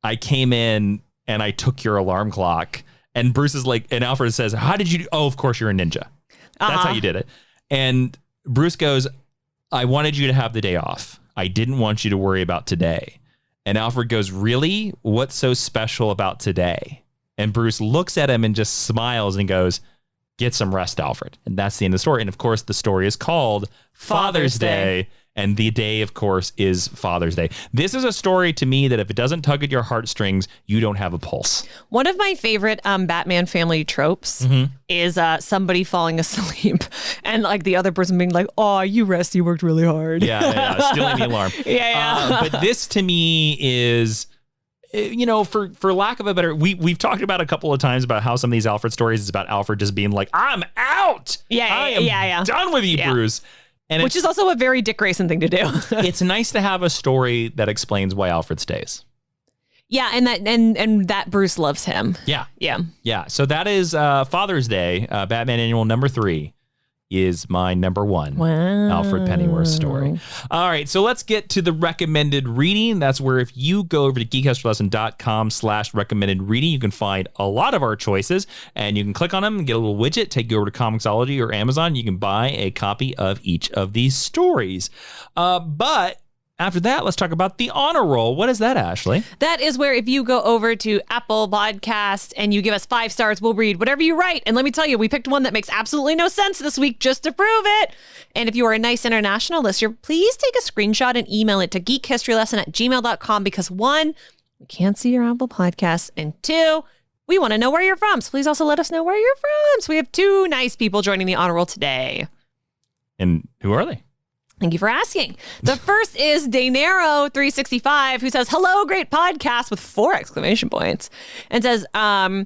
I came in and I took your alarm clock. And Bruce is like, and Alfred says, how did you do? Oh, of course, you're a ninja. That's how you did it. And Bruce goes, I wanted you to have the day off. I didn't want you to worry about today. And Alfred goes, really? What's so special about today? And Bruce looks at him and just smiles and goes, get some rest, Alfred. And that's the end of the story. And of course, the story is called Father's Day. And the day, of course, is Father's Day. This is a story to me that if it doesn't tug at your heartstrings, you don't have a pulse. One of my favorite Batman family tropes is somebody falling asleep and like the other person being like, oh, you rest, you worked really hard. Yeah. Stealing the alarm. Yeah. But this to me is, you know, for lack of a better, we've talked about a couple of times about how some of these Alfred stories is about Alfred just being like, I'm out. I am done with you, Bruce. And which is also a very Dick Grayson thing to do. It's nice to have a story that explains why Alfred stays. Yeah, and that Bruce loves him. Yeah. So that is Father's Day. Batman Annual number 3 is my number 1. Wow. Alfred Pennyworth story. All right, so let's get to the recommended reading. That's where if you go over to geekhousesforlesson.com/recommended reading, you can find a lot of our choices, and you can click on them and get a little widget, take you over to Comixology or Amazon. You can buy a copy of each of these stories. But After that, let's talk about the honor roll. What is that, Ashley? That is where if you go over to Apple Podcasts and you give us 5 stars, we'll read whatever you write. And let me tell you, we picked one that makes absolutely no sense this week just to prove it. And if you are a nice international listener, please take a screenshot and email it to geekhistorylesson@gmail.com because 1, we can't see your Apple Podcasts, and 2, we want to know where you're from. So please also let us know where you're from. So we have 2 nice people joining the honor roll today. And who are they? Thank you for asking. The first is Dainero365, who says, hello, great podcast with 4 exclamation points. And says, I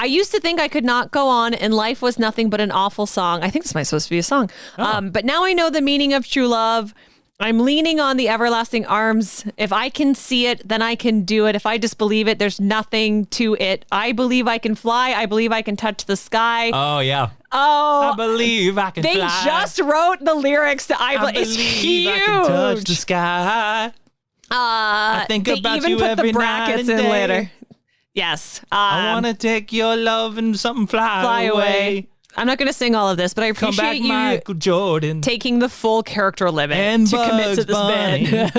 used to think I could not go on and life was nothing but an awful song. I think this might supposed to be a song. But now I know the meaning of true love. I'm leaning on the everlasting arms. If I can see it, then I can do it. If I just believe it, there's nothing to it. I believe I can fly. I believe I can touch the sky. Oh, yeah. Oh, I believe I can fly. They just wrote the lyrics to I Believe. It's huge. I can touch the sky. I think about you every night and day. Later. Yes. I want to take your love and something fly away. I'm not going to sing all of this, but I appreciate you Michael Jordan. taking the full character limit and to commit to this bit.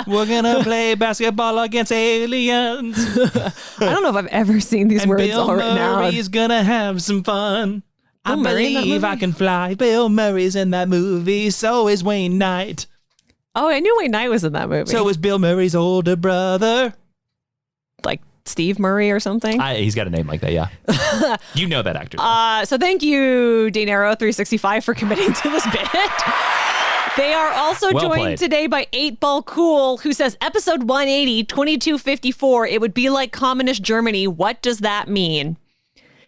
We're going to play basketball against aliens. I don't know if I've ever seen these words all right now. Bill Murray's going to have some fun. I believe I can fly. Bill Murray's in that movie. So is Wayne Knight. Oh, I knew Wayne Knight was in that movie. So is Bill Murray's older brother. Like Steve Murray or something? He's got a name like that, yeah. You know that actor. So thank you, Dainero365, for committing to this bit. They are also joined today by 8-Ball Cool, who says, episode 180, 2254, it would be like communist Germany. What does that mean?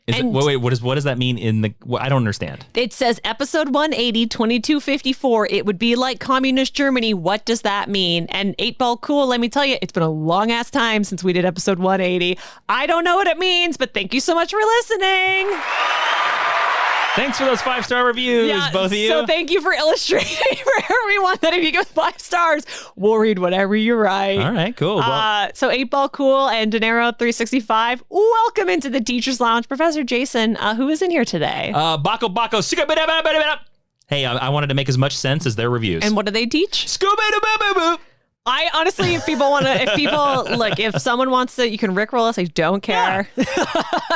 What does that mean in the... I don't understand. It says episode 180, 2254. It would be like communist Germany. What does that mean? And 8-Ball Cool, let me tell you, it's been a long ass time since we did episode 180. I don't know what it means, but thank you so much for listening. Thanks for those 5-star reviews, both of you. So thank you for illustrating for everyone that if you give 5 stars, we'll read whatever you write. All right, cool. So 8-Ball Cool and Dainero365, welcome into the Teacher's Lounge. Professor Jason, who is in here today? Bako. Hey, I wanted to make as much sense as their reviews. And what do they teach? I honestly, if someone wants to, you can rickroll us. I don't care. Yeah.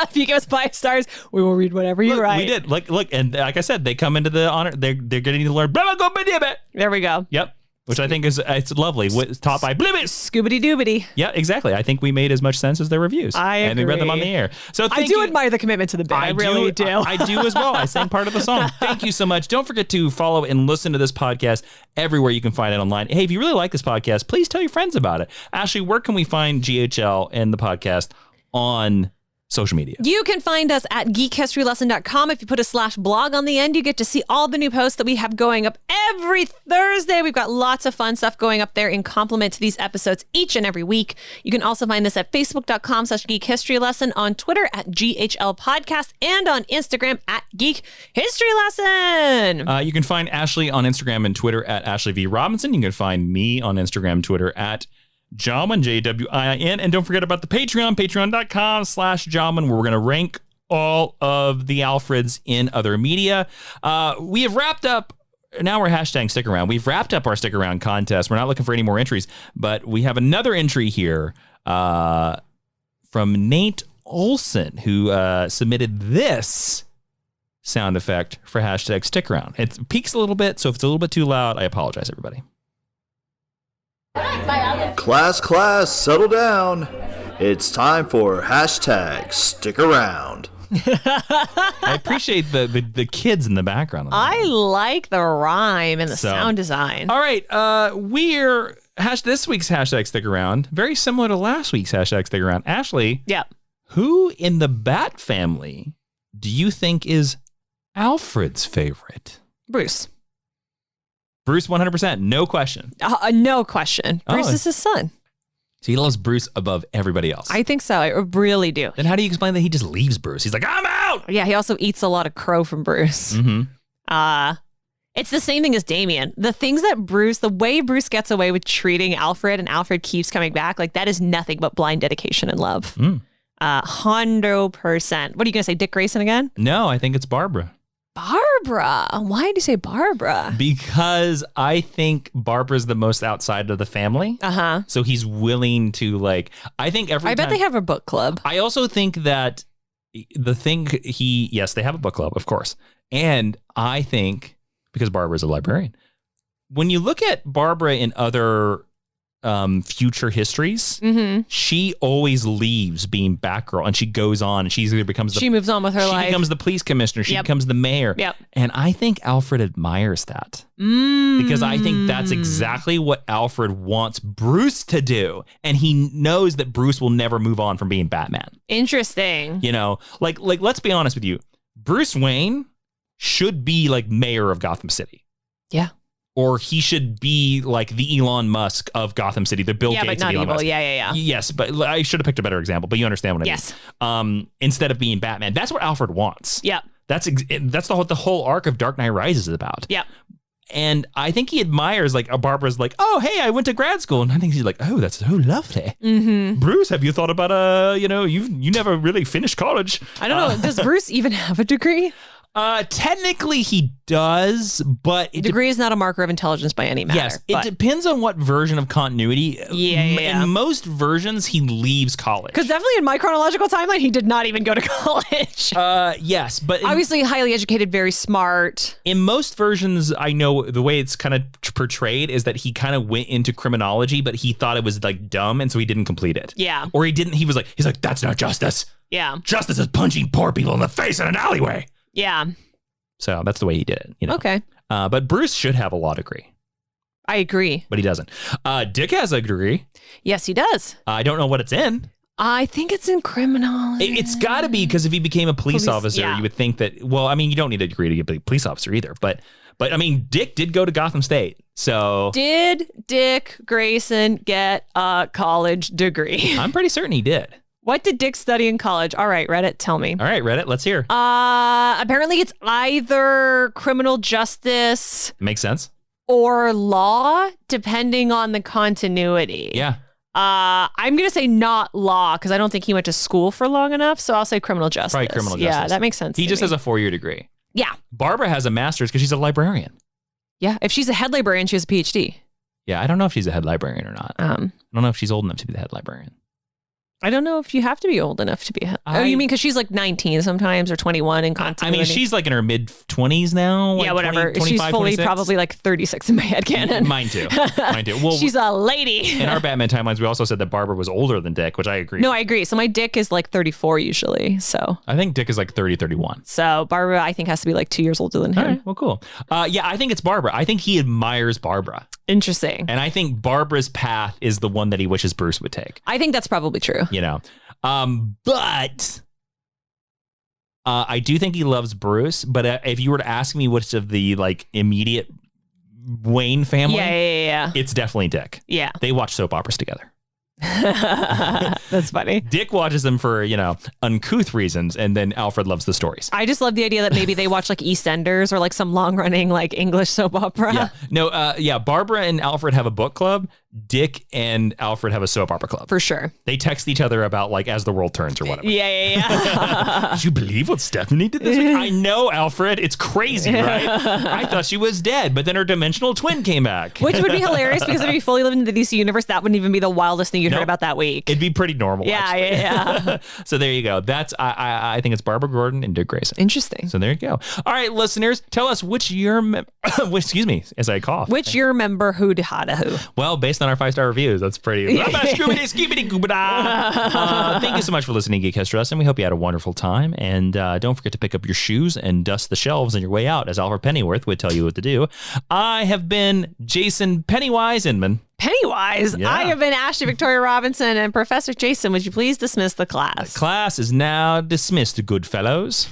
If you give us 5 stars, we will read whatever you write. We did. Look, and like I said, they come into the honor. They're getting to learn. There we go. Yep. Which I think is it's lovely. Taught by Scoobity Doobity. Yeah, exactly. I think we made as much sense as their reviews. I agree. And we read them on the air. So I do admire the commitment to the bit. I really do. I do as well. I sang part of the song. Thank you so much. Don't forget to follow and listen to this podcast everywhere you can find it online. Hey, if you really like this podcast, please tell your friends about it. Ashley, where can we find GHL and the podcast on social media? You can find us at geekhistorylesson.com. If you put a /blog on the end, you get to see all the new posts that we have going up every Thursday. We've got lots of fun stuff going up there in complement to these episodes each and every week. You can also find us at facebook.com/geekhistorylesson, on Twitter at GHL Podcast, and on Instagram at Geek History Lesson. You can find Ashley on Instagram and Twitter at Ashley V. Robinson. You can find me on Instagram, Twitter at Jawiin, Jawiin. And don't forget about the Patreon, patreon.com/Jawiin, where we're going to rank all of the Alfreds in other media. We have wrapped up. Now we're hashtag stick around. We've wrapped up our stick around contest. We're not looking for any more entries, but we have another entry here from Nate Olson, who submitted this sound effect for hashtag stick around. It peaks a little bit, so if it's a little bit too loud, I apologize, everybody. Class, settle down. It's time for hashtag stick around. I appreciate the kids in the background. I like the rhyme and the sound design. All right, we're this week's hashtag stick around, very similar to last week's hashtag stick around. Ashley, yeah, who in the Bat family do you think is Alfred's favorite? Bruce. Bruce, 100%, no question. No question. Bruce is his son. So he loves Bruce above everybody else. I think so. I really do. Then how do you explain that he just leaves Bruce? He's like, I'm out! Yeah, he also eats a lot of crow from Bruce. Mm-hmm. It's the same thing as Damien. The things that the way Bruce gets away with treating Alfred and Alfred keeps coming back, like that is nothing but blind dedication and love. 100%. What are you going to say, Dick Grayson again? No, I think it's Barbara. Barbara. Barbara. Why did you say Barbara? Because I think Barbara's the most outside of the family. Uh-huh. So he's willing to like, I think every I bet they have a book club. I also think that yes, they have a book club, of course. And I think, because Barbara's a librarian, when you look at Barbara in other future histories, she always leaves being Batgirl and she goes on and she either becomes she moves on with her life. She becomes the police commissioner. She becomes the mayor. Yep. And I think Alfred admires that. Because I think that's exactly what Alfred wants Bruce to do. And he knows that Bruce will never move on from being Batman. Interesting. You know, like let's be honest with you. Bruce Wayne should be like mayor of Gotham City. Yeah. Or he should be like the Elon Musk of Gotham City, the Bill Gates but not of Elon evil. Musk. Yeah. Yes, but I should have picked a better example, but you understand what I mean. Yes. Instead of being Batman. That's what Alfred wants. Yep. That's the whole arc of Dark Knight Rises is about. Yep. And I think he admires, like, Barbara's like, oh, hey, I went to grad school. And I think she's like, oh, that's so lovely. Bruce, have you thought about, you never really finished college. I don't know. Does Bruce even have a degree? Technically he does, but degree is not a marker of intelligence by any matter. Yes, it depends on what version of continuity. Yeah. In most versions, he leaves college. Because definitely in my chronological timeline, he did not even go to college. Yes, but obviously highly educated, very smart. In most versions, I know the way it's kind of portrayed is that he kind of went into criminology, but he thought it was like dumb, and so he didn't complete it. Yeah. Or he's like, that's not justice. Yeah. Justice is punching poor people in the face in an alleyway. Yeah. So that's the way he did it. Okay. But Bruce should have a law degree. I agree. But he doesn't. Dick has a degree. Yes, he does. I don't know what it's in. I think it's in criminology. It's got to be, because if he became a police officer, you would think that, well, I mean, you don't need a degree to be a police officer either. But I mean, Dick did go to Gotham State. So did Dick Grayson get a college degree? I'm pretty certain he did. What did Dick study in college? All right, Reddit, tell me. All right, Reddit, let's hear. Apparently it's either criminal justice. Makes sense. Or law, depending on the continuity. Yeah. I'm going to say not law, because I don't think he went to school for long enough. So I'll say criminal justice. Probably criminal justice. Yeah, that makes sense. He just has a 4-year degree. Yeah. Barbara has a master's because she's a librarian. Yeah. If she's a head librarian, she has a PhD. Yeah, I don't know if she's a head librarian or not. I don't know if she's old enough to be the head librarian. I don't know if you have to be old enough to be. You mean because she's like 19 sometimes or 21 in continuity? I mean, she's like in her mid-20s now. Like whatever. 20, she's fully 26? Probably like 36 in my head canon. Mine too. Well, she's a lady. In our Batman timelines, we also said that Barbara was older than Dick, which I agree. No, I agree. So my Dick is like 34 usually. So I think Dick is like 30, 31. So Barbara, I think, has to be like 2 years older than him. All right, well, cool. Yeah, I think it's Barbara. I think he admires Barbara. Interesting. And I think Barbara's path is the one that he wishes Bruce would take. I think that's probably true. But I do think he loves Bruce. But if you were to ask me which of the like immediate Wayne family, yeah, it's definitely Dick. Yeah, they watch soap operas together. That's funny. Dick watches them for, uncouth reasons, and then Alfred loves the stories. I just love the idea that maybe they watch like EastEnders or like some long running like English soap opera. Yeah. No, Barbara and Alfred have a book club. Dick and Alfred have a soap opera club. For sure. They text each other about like As the World Turns or whatever. Yeah. Did you believe what Stephanie did this week? I know, Alfred. It's crazy, right? I thought she was dead, but then her dimensional twin came back. Which would be hilarious because if you fully lived in the DC universe, that wouldn't even be the wildest thing you'd heard about that week. It'd be pretty normal. Yeah. So there you go. That's I think it's Barbara Gordon and Dick Grayson. Interesting. So there you go. All right, listeners, tell us which year excuse me, as I cough. Which year member who had a who? Well, based on our 5-star reviews, that's pretty. Thank you so much for listening to Geek History Lesson. We hope you had a wonderful time. And don't forget to pick up your shoes and dust the shelves on your way out, as Alfred Pennyworth would tell you what to do. I have been Jason Pennywise Inman. Pennywise? Yeah. I have been Ashley Victoria Robinson. And Professor Jason, would you please dismiss the class? The class is now dismissed, good fellows.